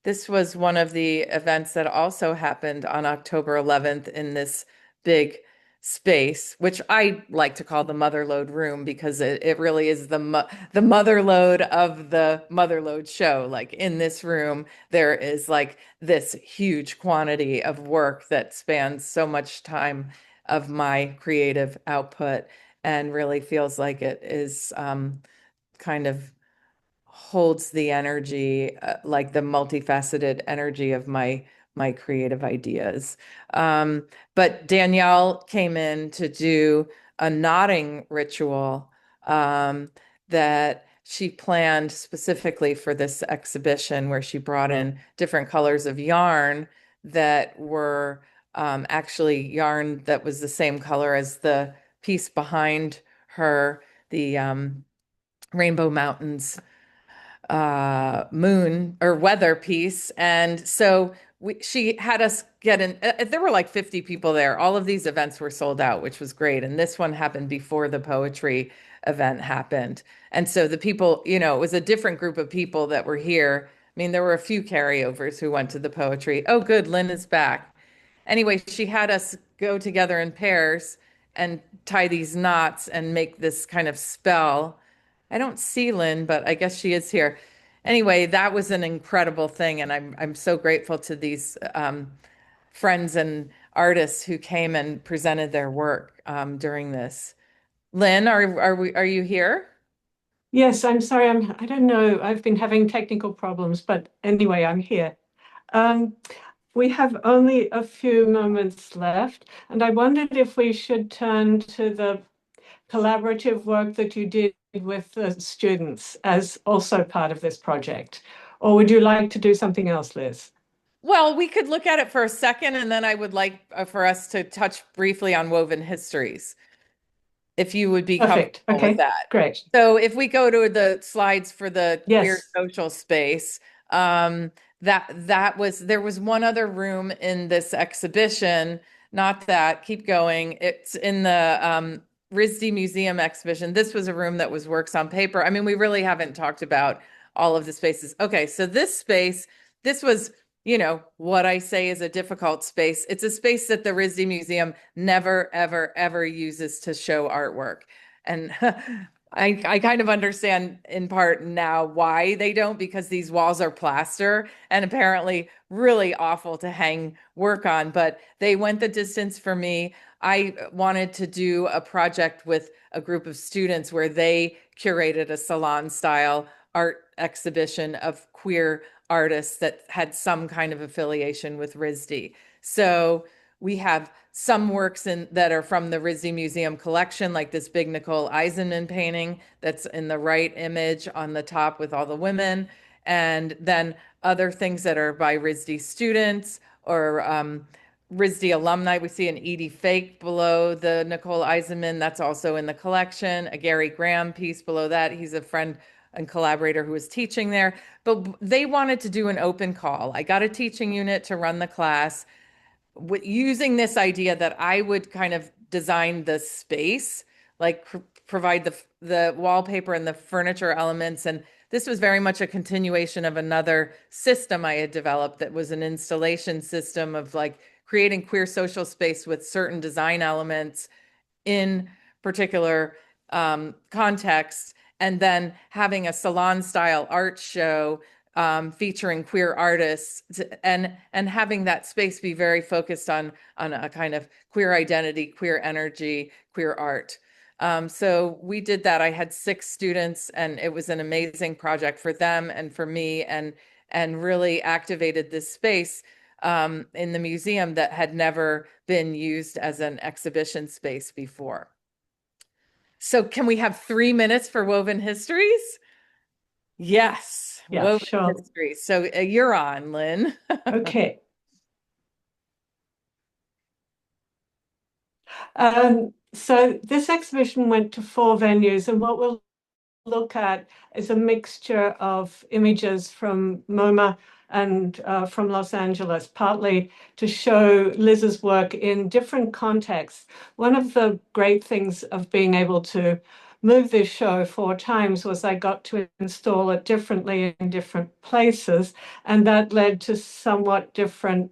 This was one of the events that also happened on October 11th in this big space, which I like to call the Motherlode room, because it really is the Motherlode of the Motherlode show. Like, in this room, there is like this huge quantity of work that spans so much time of my creative output, and really feels like it is kind of holds the energy, like the multifaceted energy of my creative ideas. But Danielle came in to do a knotting ritual that she planned specifically for this exhibition, where she brought in different colors of yarn that were actually yarn that was the same color as the piece behind her, the Rainbow Mountains moon or weather piece. And so she had us get in. There were like 50 people there. All of these events were sold out, which was great. And this one happened before the poetry event happened. And so the people, it was a different group of people that were here. I mean, there were a few carryovers who went to the poetry. Oh, good, Lynn is back. Anyway, she had us go together in pairs and tie these knots and make this kind of spell. I don't see Lynn, but I guess she is here. Anyway, that was an incredible thing, and I'm so grateful to these friends and artists who came and presented their work during this. Lynn, are you here? Yes, I'm sorry. I don't know. I've been having technical problems, but anyway, I'm here. We have only a few moments left, and I wondered if we should turn to the collaborative work that you did with the students as also part of this project. Or would you like to do something else, Liz? Well, we could look at it for a second, and then I would like for us to touch briefly on Woven Histories, if you would be Perfect. comfortable with Okay, that. great. So if we go to the slides for the queer Yes. social space, there was one other room in this exhibition, not that, keep going. It's in the RISD Museum exhibition. This was a room that was works on paper. I mean, we really haven't talked about all of the spaces. Okay, so this space, this was, what I say is a difficult space. It's a space that the RISD Museum never, ever, ever uses to show artwork. And I kind of understand in part now why they don't, because these walls are plaster and apparently really awful to hang work on, but they went the distance for me. I wanted to do a project with a group of students where they curated a salon style art exhibition of queer artists that had some kind of affiliation with RISD. So we have some works that are from the RISD Museum collection, like this big Nicole Eisenman painting that's in the right image on the top with all the women. And then other things that are by RISD students or RISD alumni. We see an Edie Fake below the Nicole Eisenman. That's also in the collection. A Gary Graham piece below that. He's a friend and collaborator who was teaching there. But they wanted to do an open call. I got a teaching unit to run the class using this idea that I would kind of design the space, like provide the wallpaper and the furniture elements. And this was very much a continuation of another system I had developed that was an installation system of like creating queer social space with certain design elements in particular contexts, and then having a salon style art show featuring queer artists, and having that space be very focused on a kind of queer identity, queer energy, queer art. So we did that. I had 6 students, and it was an amazing project for them and for me, and really activated this space in the museum that had never been used as an exhibition space before. So can we have 3 minutes for Woven Histories? Yes, Yeah, Woven sure. Histories. So you're on, Lynn. Okay. So this exhibition went to 4 venues, and what we'll look at is a mixture of images from MoMA and from Los Angeles, partly to show Liz's work in different contexts. One of the great things of being able to move this show 4 times was I got to install it differently in different places, and that led to somewhat different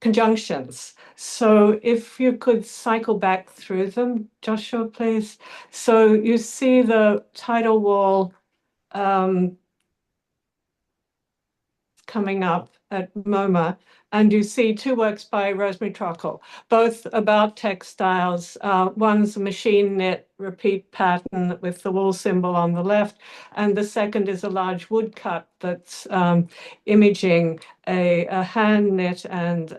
conjunctions. So if you could cycle back through them, Joshua, please. So you see the title wall coming up at MoMA, and you see 2 works by Rosemary Trockle, both about textiles. One's a machine knit repeat pattern with the wool symbol on the left, and the second is a large woodcut that's imaging a hand knit and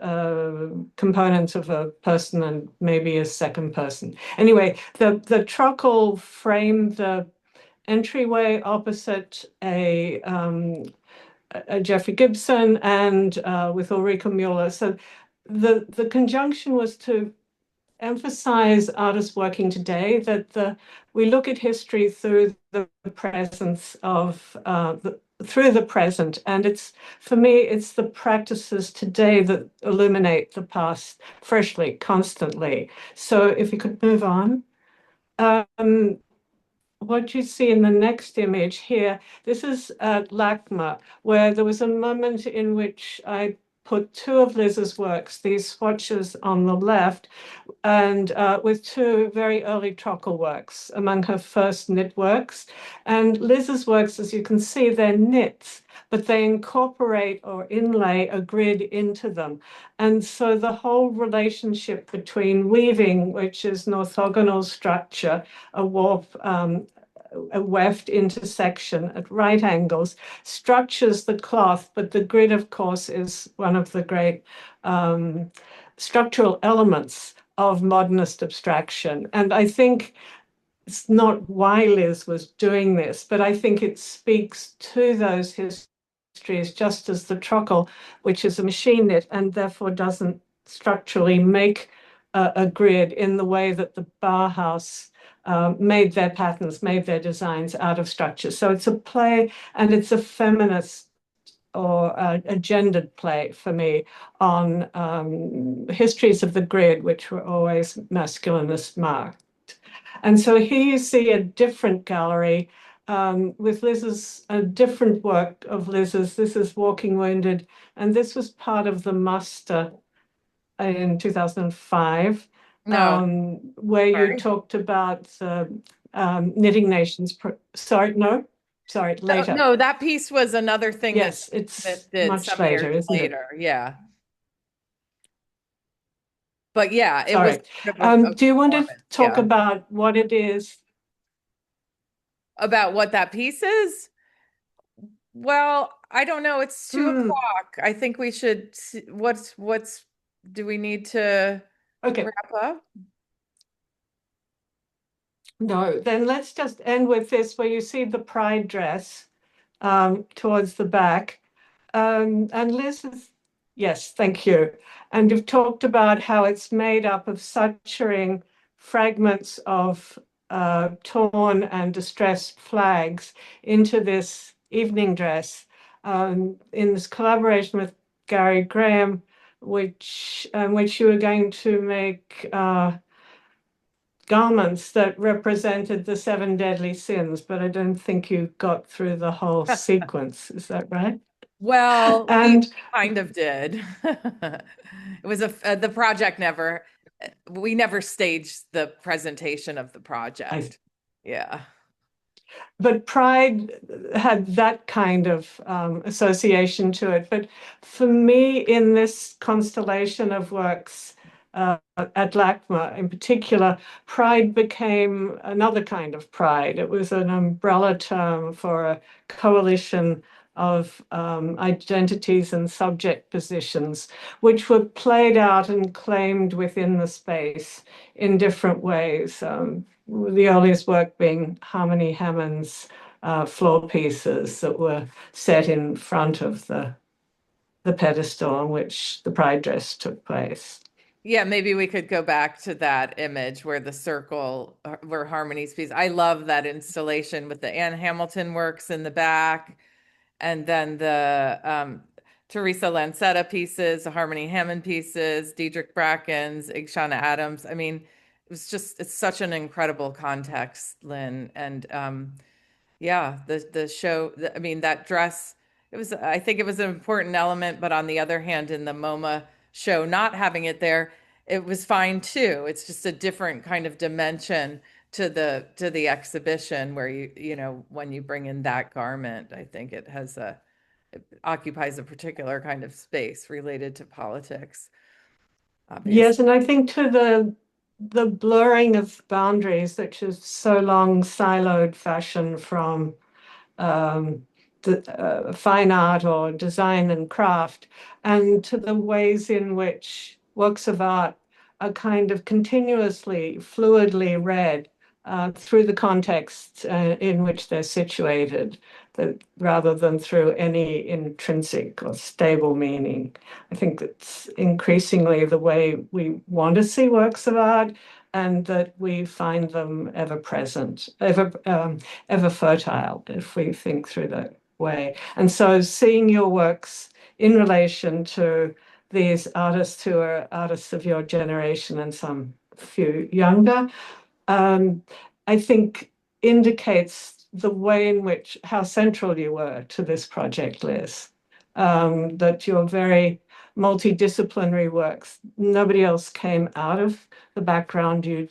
components of a person and maybe a second person. Anyway, the Trockle framed the entryway opposite a Jeffrey Gibson and with Ulrika Mueller. So the conjunction was to emphasize artists working today, that we look at history through the presence of through the present, and it's, for me, it's the practices today that illuminate the past freshly, constantly. So if you could move on. What you see in the next image here, this is at LACMA, where there was a moment in which I put 2 of Liz's works, these swatches on the left, and with 2 very early Trockle works among her first knit works. And Liz's works, as you can see, they're knits, but they incorporate or inlay a grid into them. And so the whole relationship between weaving, which is an orthogonal structure, a warp, a weft intersection at right angles, structures the cloth, but the grid, of course, is one of the great structural elements of modernist abstraction. And I think it's not why Liz was doing this, but I think it speaks to those histories, just as the Trockle, which is a machine knit and therefore doesn't structurally make a grid in the way that the Bauhaus made their patterns, made their designs out of structure. So it's a play, and it's a feminist or a gendered play for me on histories of the grid, which were always masculinist marked. And so here you see a different gallery with Liz's, a different work of Liz's. This is Walking Wounded, and this was part of the muster in 2005. No. Where Sorry. you talked about the Knitting Nations. Sorry, later. No, that piece was another thing Yes, it's that did much some later, years isn't it? later. Yeah. But yeah, it Sorry. was Do you want to talk about what it is? About what that piece is? Well, I don't know. It's 2:00. I think we should, do we need to wrap up? No, then let's just end with this, where you see the pride dress towards the back. And Liz is Yes, thank you. And you've talked about how it's made up of suturing fragments of torn and distressed flags into this evening dress in this collaboration with Gary Graham, which you were going to make garments that represented the seven deadly sins, but I don't think you got through the whole sequence. Is that right? Well, we And kind of did. It was the project we never staged the presentation of the project. Yeah. but Pride had that kind of association to it. But for me, in this constellation of works at LACMA in particular, Pride became another kind of pride. It was an umbrella term for a coalition of identities and subject positions, which were played out and claimed within the space in different ways. The earliest work being Harmony Hammond's floor pieces that were set in front of the pedestal on which the pride dress took place. Yeah, maybe we could go back to that image where the circle, where Harmony's piece. I love that installation with the Anne Hamilton works in the back, and then the Teresa Lancetta pieces, the Harmony Hammond pieces, Diedrich Bracken's, Igshana Adams. I mean, it's such an incredible context, Lynn. And yeah, the show, I mean, that dress, I think it was an important element, but on the other hand, in the MoMA show, not having it there, it was fine too. It's just a different kind of dimension to the exhibition where when you bring in that garment, I think it occupies a particular kind of space related to politics. Obviously. Yes, and I think to the blurring of boundaries, which is so long siloed fashion from the fine art or design and craft, and to the ways in which works of art are kind of continuously, fluidly read through the context in which they're situated, rather than through any intrinsic or stable meaning. I think that's increasingly the way we want to see works of art, and that we find them ever present, ever fertile, if we think through that way. And so seeing your works in relation to these artists who are artists of your generation and some few younger, I think indicates the way in which, how central you were to this project, Liz. That your very multidisciplinary works, nobody else came out of the background you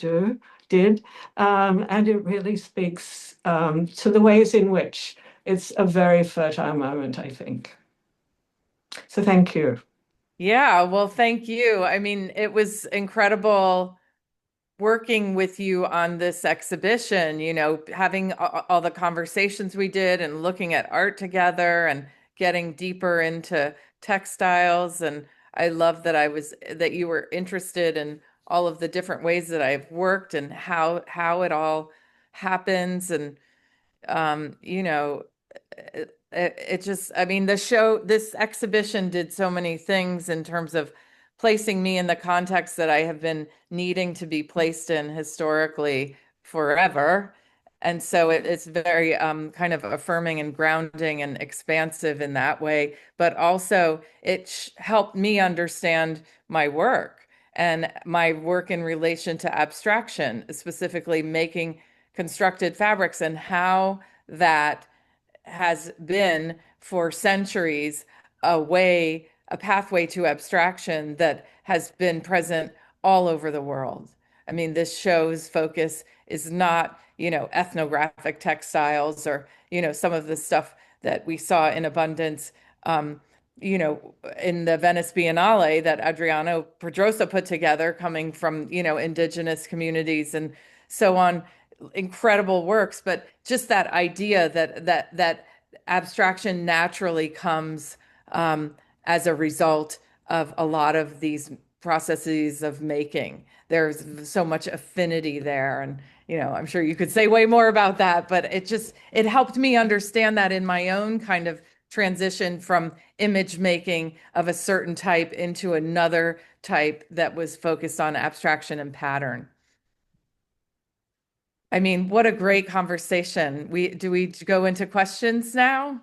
did. And it really speaks to the ways in which it's a very fertile moment, I think. So thank you. Yeah, well, thank you. I mean, it was incredible working with you on this exhibition, having all the conversations we did and looking at art together and getting deeper into textiles. And I love that you were interested in all of the different ways that I've worked and how it all happens. And, it just, I mean, this exhibition did so many things in terms of placing me in the context that I have been needing to be placed in historically forever. And so it's very kind of affirming and grounding and expansive in that way. But also it helped me understand my work and my work in relation to abstraction, specifically making constructed fabrics, and how that has been for centuries a pathway to abstraction that has been present all over the world. I mean, this show's focus is not, ethnographic textiles or, some of the stuff that we saw in abundance, in the Venice Biennale that Adriano Pedrosa put together, coming from, indigenous communities and so on. Incredible works, but just that idea that abstraction naturally comes as a result of a lot of these processes of making. There's so much affinity there, and I'm sure you could say way more about that, but it helped me understand that in my own kind of transition from image making of a certain type into another type that was focused on abstraction and pattern. I mean, what a great conversation. Do we go into questions now?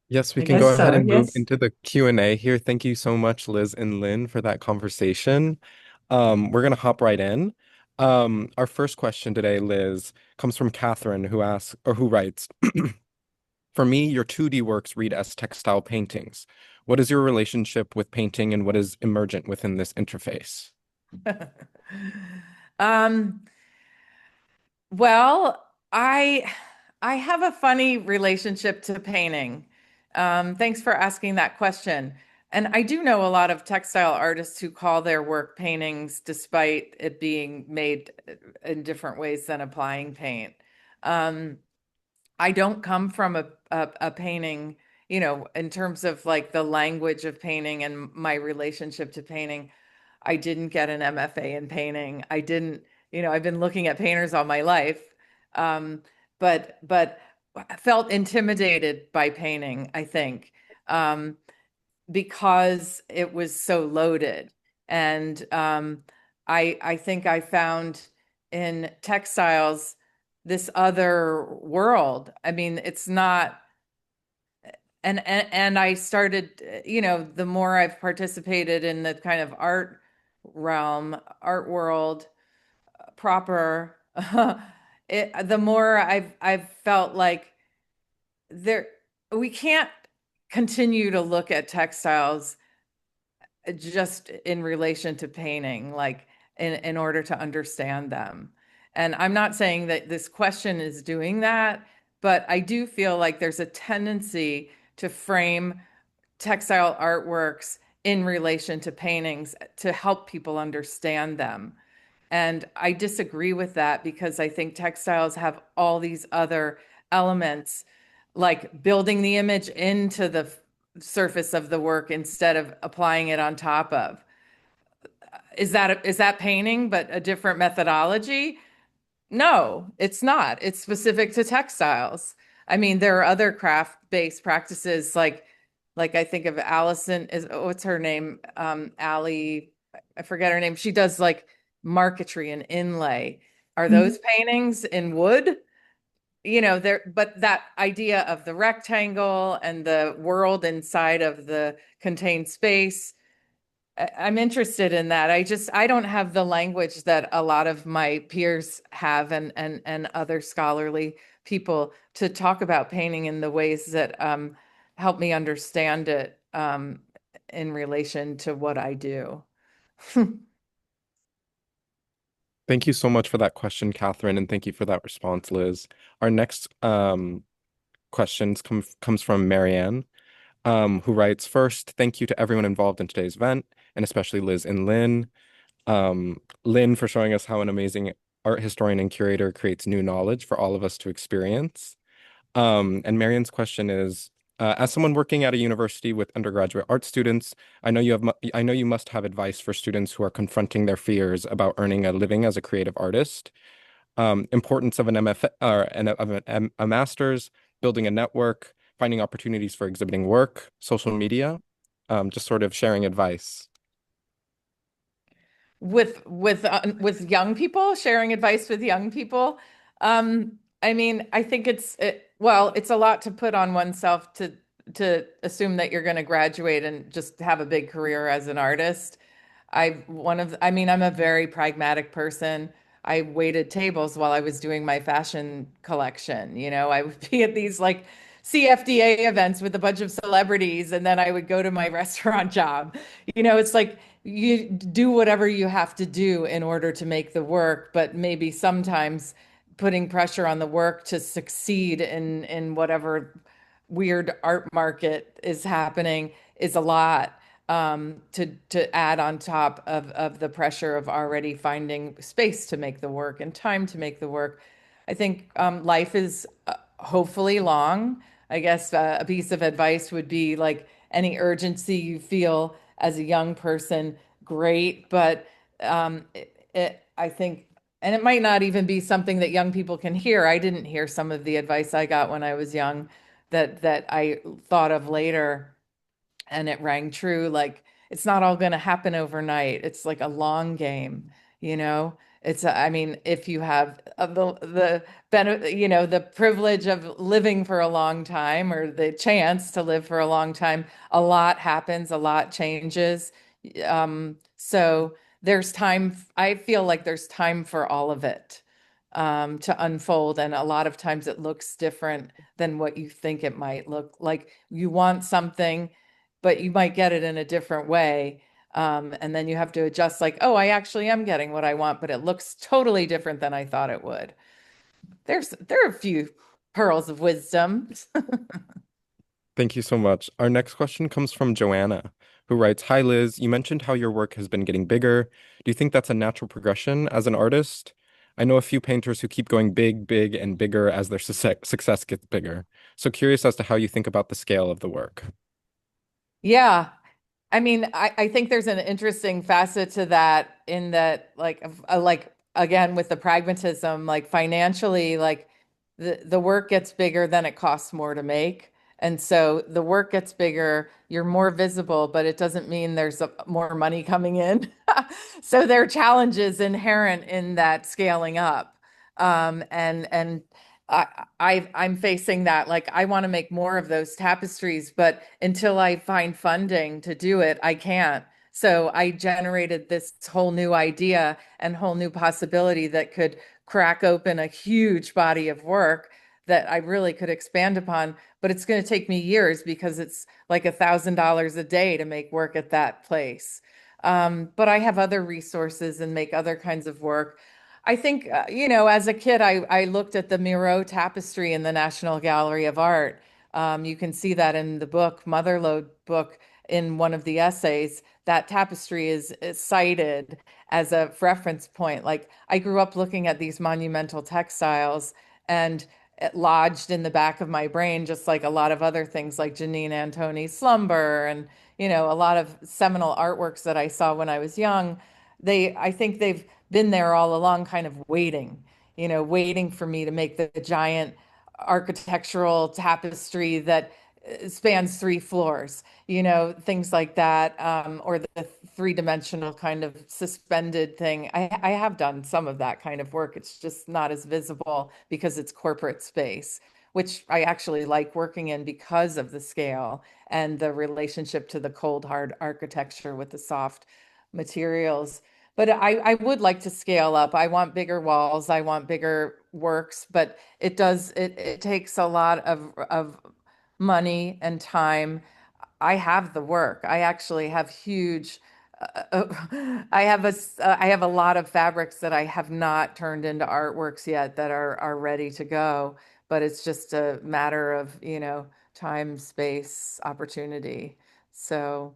Yes, we I can go guess ahead so, and move yes. into the Q&A here. Thank you so much, Liz and Lynn, for that conversation. We're going to hop right in. Our first question today, Liz, comes from Catherine, who asks, or who writes, for me, your 2D works read as textile paintings. What is your relationship with painting and what is emergent within this interface? Um, well, I have a funny relationship to painting. Thanks for asking that question. And I do know a lot of textile artists who call their work paintings despite it being made in different ways than applying paint. Um, I don't come from a painting, you know, in terms of like the language of painting and my relationship to painting. I didn't get an MFA in painting. I didn't, you know, I've been looking at painters all my life, um, but I felt intimidated by painting, I think, um, because it was so loaded. And I think I found in textiles this other world. I mean, it's not, and I started, you know, the more I've participated in the kind of art realm, art world proper, the more I've felt like there we can't continue to look at textiles just in relation to painting, like in order to understand them. And I'm not saying that this question is doing that, but I do feel like there's a tendency to frame textile artworks in relation to paintings to help people understand them. And I disagree with that because I think textiles have all these other elements, like building the image into the surface of the work instead of applying it on top of. Is that painting, but a different methodology? No, it's not. It's specific to textiles. I mean, there are other craft-based practices like I think of Allison is what's her name? Allie, I forget her name. She does like marquetry and inlay. Are those paintings in wood? You know, there, but that idea of the rectangle and the world inside of the contained space, I'm interested in that. I don't have the language that a lot of my peers have and other scholarly people to talk about painting in the ways that help me understand it in relation to what I do. Thank you so much for that question, Catherine, and thank you for that response, Liz. Our next questions comes from Marianne, who writes, first, thank you to everyone involved in today's event, and especially Liz and Lynn. Lynn for showing us how an amazing art historian and curator creates new knowledge for all of us to experience. And Marianne's question is, as someone working at a university with undergraduate art students, I know you must have advice for students who are confronting their fears about earning a living as a creative artist. Importance of an MFA or a master's, building a network, finding opportunities for exhibiting work, social media, just sort of sharing advice. With young people, sharing advice with young people. I mean, I think well, it's a lot to put on oneself to assume that you're going to graduate and just have a big career as an artist. I mean, I'm a very pragmatic person. I waited tables while I was doing my fashion collection. You know, I would be at these like CFDA events with a bunch of celebrities, and then I would go to my restaurant job. You know, it's like you do whatever you have to do in order to make the work, but maybe sometimes putting pressure on the work to succeed in whatever weird art market is happening is a lot to add on top of the pressure of already finding space to make the work and time to make the work. I think life is hopefully long. I guess a piece of advice would be like any urgency you feel as a young person, great, but I think, and it might not even be something that young people can hear. I didn't hear some of the advice I got when I was young, that I thought of later, and it rang true. Like, it's not all going to happen overnight. It's like a long game, you know? I mean, if you have the benefit, the privilege of living for a long time, or the chance to live for a long time, a lot happens, a lot changes. So there's time. I feel like there's time for all of it to unfold. And a lot of times it looks different than what you think it might look like. You want something, but you might get it in a different way. And then you have to adjust, like, oh, I actually am getting what I want, but it looks totally different than I thought it would. There are a few pearls of wisdom. Thank you so much. Our next question comes from Joanna, who writes, Hi, Liz. You mentioned how your work has been getting bigger. Do you think that's a natural progression as an artist? I know a few painters who keep going big, big, and bigger as their success gets bigger. So curious as to how you think about the scale of the work. Yeah. I mean, I think there's an interesting facet to that, in that, like again, with the pragmatism, like financially, like the work gets bigger, then it costs more to make. And so the work gets bigger, you're more visible, but it doesn't mean there's more money coming in. So there are challenges inherent in that scaling up. And I'm facing that. Like, I want to make more of those tapestries, but until I find funding to do it, I can't. So I generated this whole new idea and whole new possibility that could crack open a huge body of work that I really could expand upon. But it's going to take me years, because it's like $1,000 a day to make work at that place. But I have other resources and make other kinds of work. I think, as a kid, I looked at the Miro tapestry in the National Gallery of Art. You can see that in the book, Motherlode book, in one of the essays. That tapestry is cited as a reference point. Like, I grew up looking at these monumental textiles, and it lodged in the back of my brain, just like a lot of other things, like Janine Antoni's Slumber, and, a lot of seminal artworks that I saw when I was young. I think they've been there all along, kind of waiting for me to make the giant architectural tapestry that spans 3 floors, things like that, or the three-dimensional kind of suspended thing. I have done some of that kind of work. It's just not as visible because it's corporate space, which I actually like working in because of the scale and the relationship to the cold, hard architecture with the soft materials. But I would like to scale up. I want bigger walls. I want bigger works, but it takes a lot of money and time. I have the work. I actually have huge, I have a lot of fabrics that I have not turned into artworks yet that are ready to go, but it's just a matter of, time, space, opportunity. So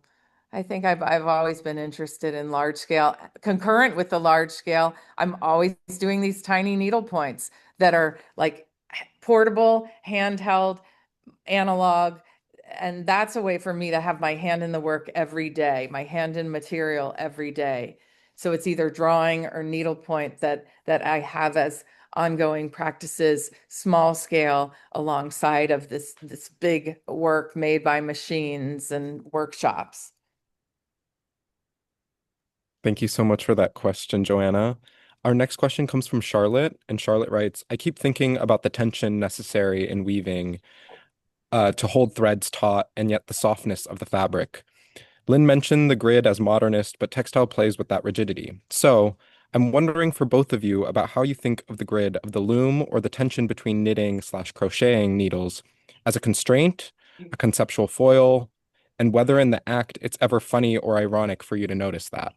I think I've always been interested in large scale. Concurrent with the large scale, I'm always doing these tiny needle points that are like portable, handheld, analog. And that's a way for me to have my hand in the work every day, my hand in material every day. So it's either drawing or needlepoint that I have as ongoing practices, small scale, alongside of this big work made by machines and workshops. Thank you so much for that question, Joanna. Our next question comes from Charlotte, and Charlotte writes, I keep thinking about the tension necessary in weaving to hold threads taut and yet the softness of the fabric. Lynne mentioned the grid as modernist, but textile plays with that rigidity. So I'm wondering for both of you about how you think of the grid of the loom or the tension between knitting/crocheting needles as a constraint, a conceptual foil, and whether in the act it's ever funny or ironic for you to notice that.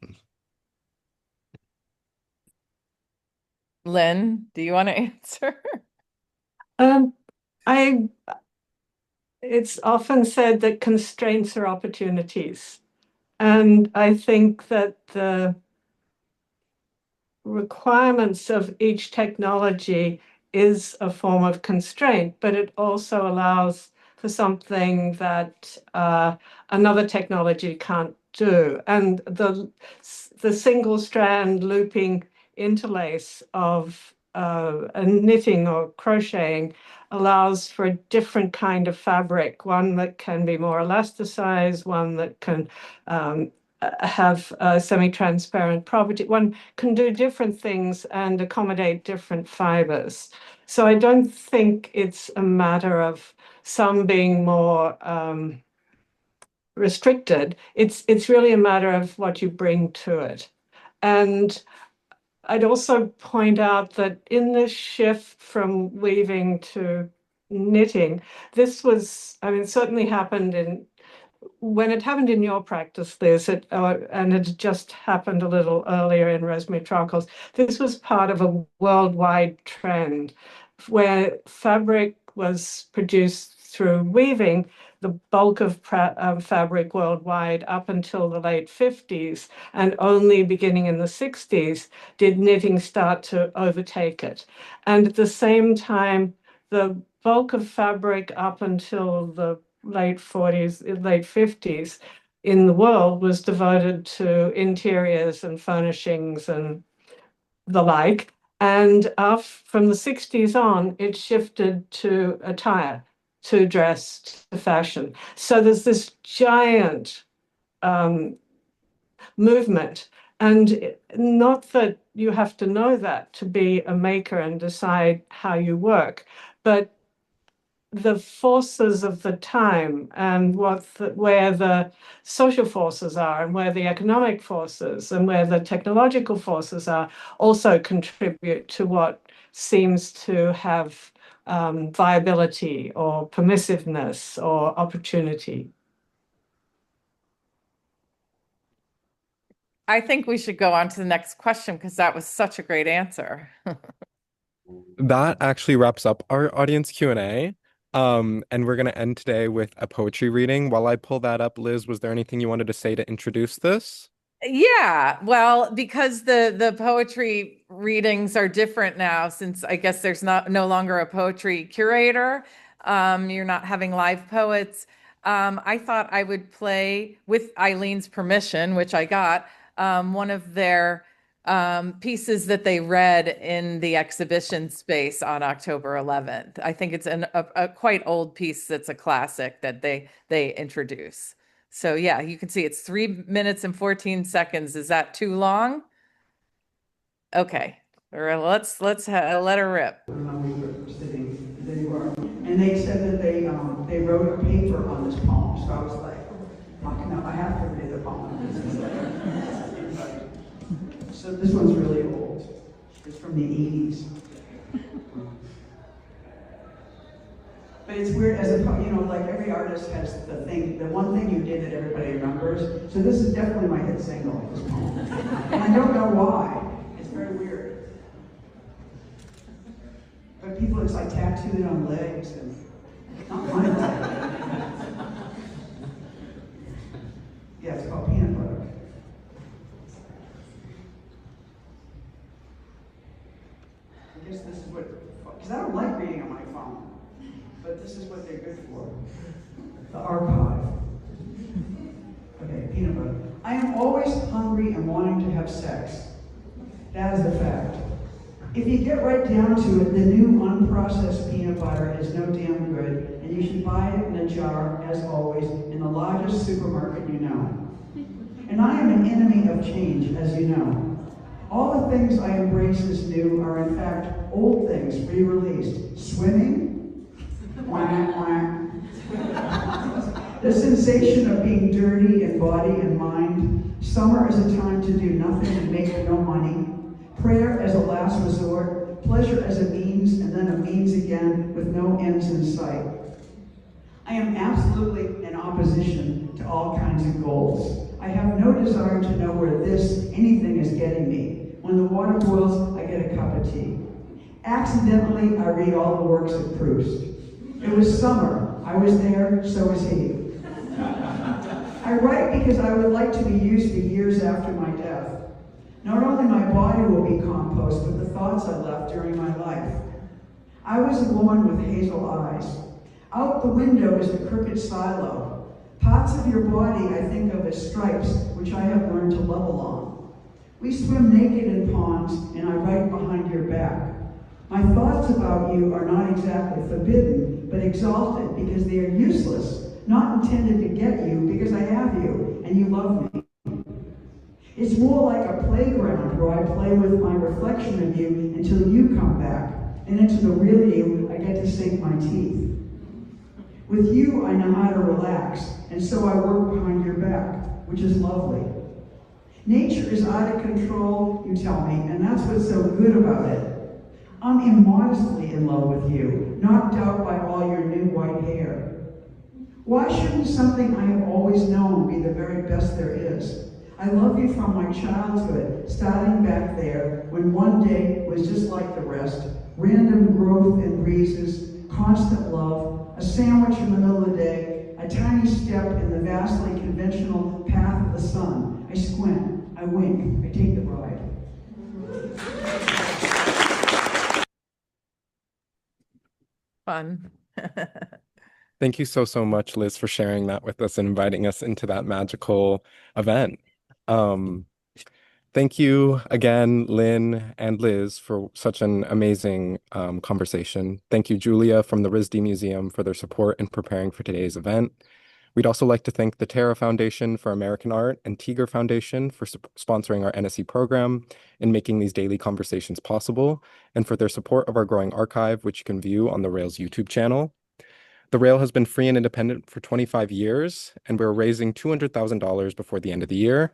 Lynne, do you want to answer? I it's often said that constraints are opportunities. And I think that the requirements of each technology is a form of constraint, but it also allows for something that another technology can't do. And the single strand looping interlace of knitting or crocheting allows for a different kind of fabric, one that can be more elasticized, one that can have a semi-transparent property. One can do different things and accommodate different fibers. So I don't think it's a matter of some being more restricted. It's really a matter of what you bring to it. And I'd also point out that in this shift from weaving to knitting, this was, I mean, certainly happened when it happened in your practice, Liz, and it just happened a little earlier in Rosemary Charcoals. This was part of a worldwide trend where fabric was produced through weaving, the bulk of fabric worldwide up until the late 50s, and only beginning in the 60s did knitting start to overtake it. And at the same time, the bulk of fabric up until the late 40s, late 50s in the world was devoted to interiors and furnishings and the like. And from the 60s on, it shifted to attire, to dress, to fashion. So there's this giant movement. And not that you have to know that to be a maker and decide how you work, but the forces of the time and where the social forces are and where the economic forces and where the technological forces are also contribute to what seems to have viability or permissiveness or opportunity. I think we should go on to the next question because that was such a great answer. That actually wraps up our audience Q&A. And we're going to end today with a poetry reading. While I pull that up, Liz, was there anything you wanted to say to introduce this? Yeah, well, because the poetry readings are different now, since I guess there's no longer a poetry curator. You're not having live poets. I thought I would play, with Eileen's permission, which I got, one of their pieces that they read in the exhibition space on October 11th. I think it's a quite old piece that's a classic that they introduce. So yeah, you can see it's 3 minutes and 14 seconds. Is that too long? Okay, let's let her rip. We were sitting, they were, and they said that they wrote a paper on this poem. So I was like, fucking hell, I have to read the poem. So this one's really old. It's from the 80s. But it's weird, as a, like every artist has the one thing you did that everybody remembers. So this is definitely my hit single, this poem. And I don't know why. It's very weird. But people, it's like tattooed on legs and not my leg. Yeah, it's called Peanut Butter. I guess this is what, because I don't like reading on my phone, but this is what they're good for. The archive. Okay, peanut butter. I am always hungry and wanting to have sex. That is the fact. If you get right down to it, the new unprocessed peanut butter is no damn good, and you should buy it in a jar, as always, in the largest supermarket you know. And I am an enemy of change, as you know. All the things I embrace as new are in fact old things re-released. Swimming, wah, wah. The sensation of being dirty in body and mind. Summer as a time to do nothing and make no money. Prayer as a last resort. Pleasure as a means and then a means again with no ends in sight. I am absolutely in opposition to all kinds of goals. I have no desire to know where anything is getting me. When the water boils, I get a cup of tea. Accidentally, I read all the works of Proust. It was summer. I was there, so was he. I write because I would like to be used for years after my death. Not only my body will be compost, but the thoughts I left during my life. I was a woman with hazel eyes. Out the window is the crooked silo. Parts of your body I think of as stripes, which I have learned to love along. We swim naked in ponds, and I write behind your back. My thoughts about you are not exactly forbidden, but exalted because they are useless, not intended to get you because I have you and you love me. It's more like a playground where I play with my reflection of you until you come back, and into the real you I get to sink my teeth. With you I know how to relax, and so I work behind your back, which is lovely. Nature is out of control, you tell me, and that's what's so good about it. I'm immodestly in love with you, knocked out by all your new white hair. Why shouldn't something I have always known be the very best there is? I love you from my childhood, starting back there, when one day was just like the rest, random growth and breezes, constant love, a sandwich in the middle of the day, a tiny step in the vastly conventional path of the sun. I squint, I wink, I take the ride. Fun. Thank you so, so much, Liz, for sharing that with us and inviting us into that magical event. Thank you again, Lynn and Liz, for such an amazing conversation. Thank you, Julia from the RISD Museum, for their support in preparing for today's event. We'd also like to thank the Terra Foundation for American Art and Tiger Foundation for sponsoring our NSE program and making these daily conversations possible, and for their support of our growing archive, which you can view on the Rail's YouTube channel. The Rail has been free and independent for 25 years, and we're raising $200,000 before the end of the year.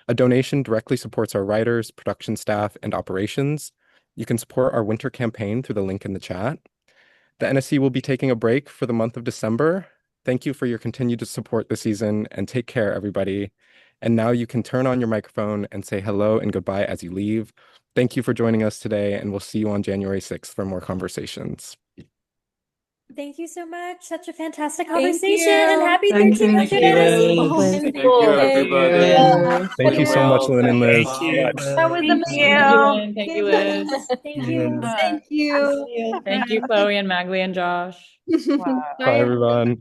A donation directly supports our writers, production staff, and operations. You can support our winter campaign through the link in the chat. The NSE will be taking a break for the month of December. Thank you for your continued support this season, and take care, everybody. And now you can turn on your microphone and say hello and goodbye as you leave. Thank you for joining us today, and we'll see you on January 6th for more conversations. Thank you so much. Such a fantastic Thank conversation, you. and happy Thank 13th you. anniversary. Thank you, everybody. Yeah. Thank you so much, Lynn and Liz. Thank you. That was Thank amazing. you. Thank you, Liz. Thank you. Thank you. Thank you, Chloe and Magli and Josh. Wow. Bye, everyone.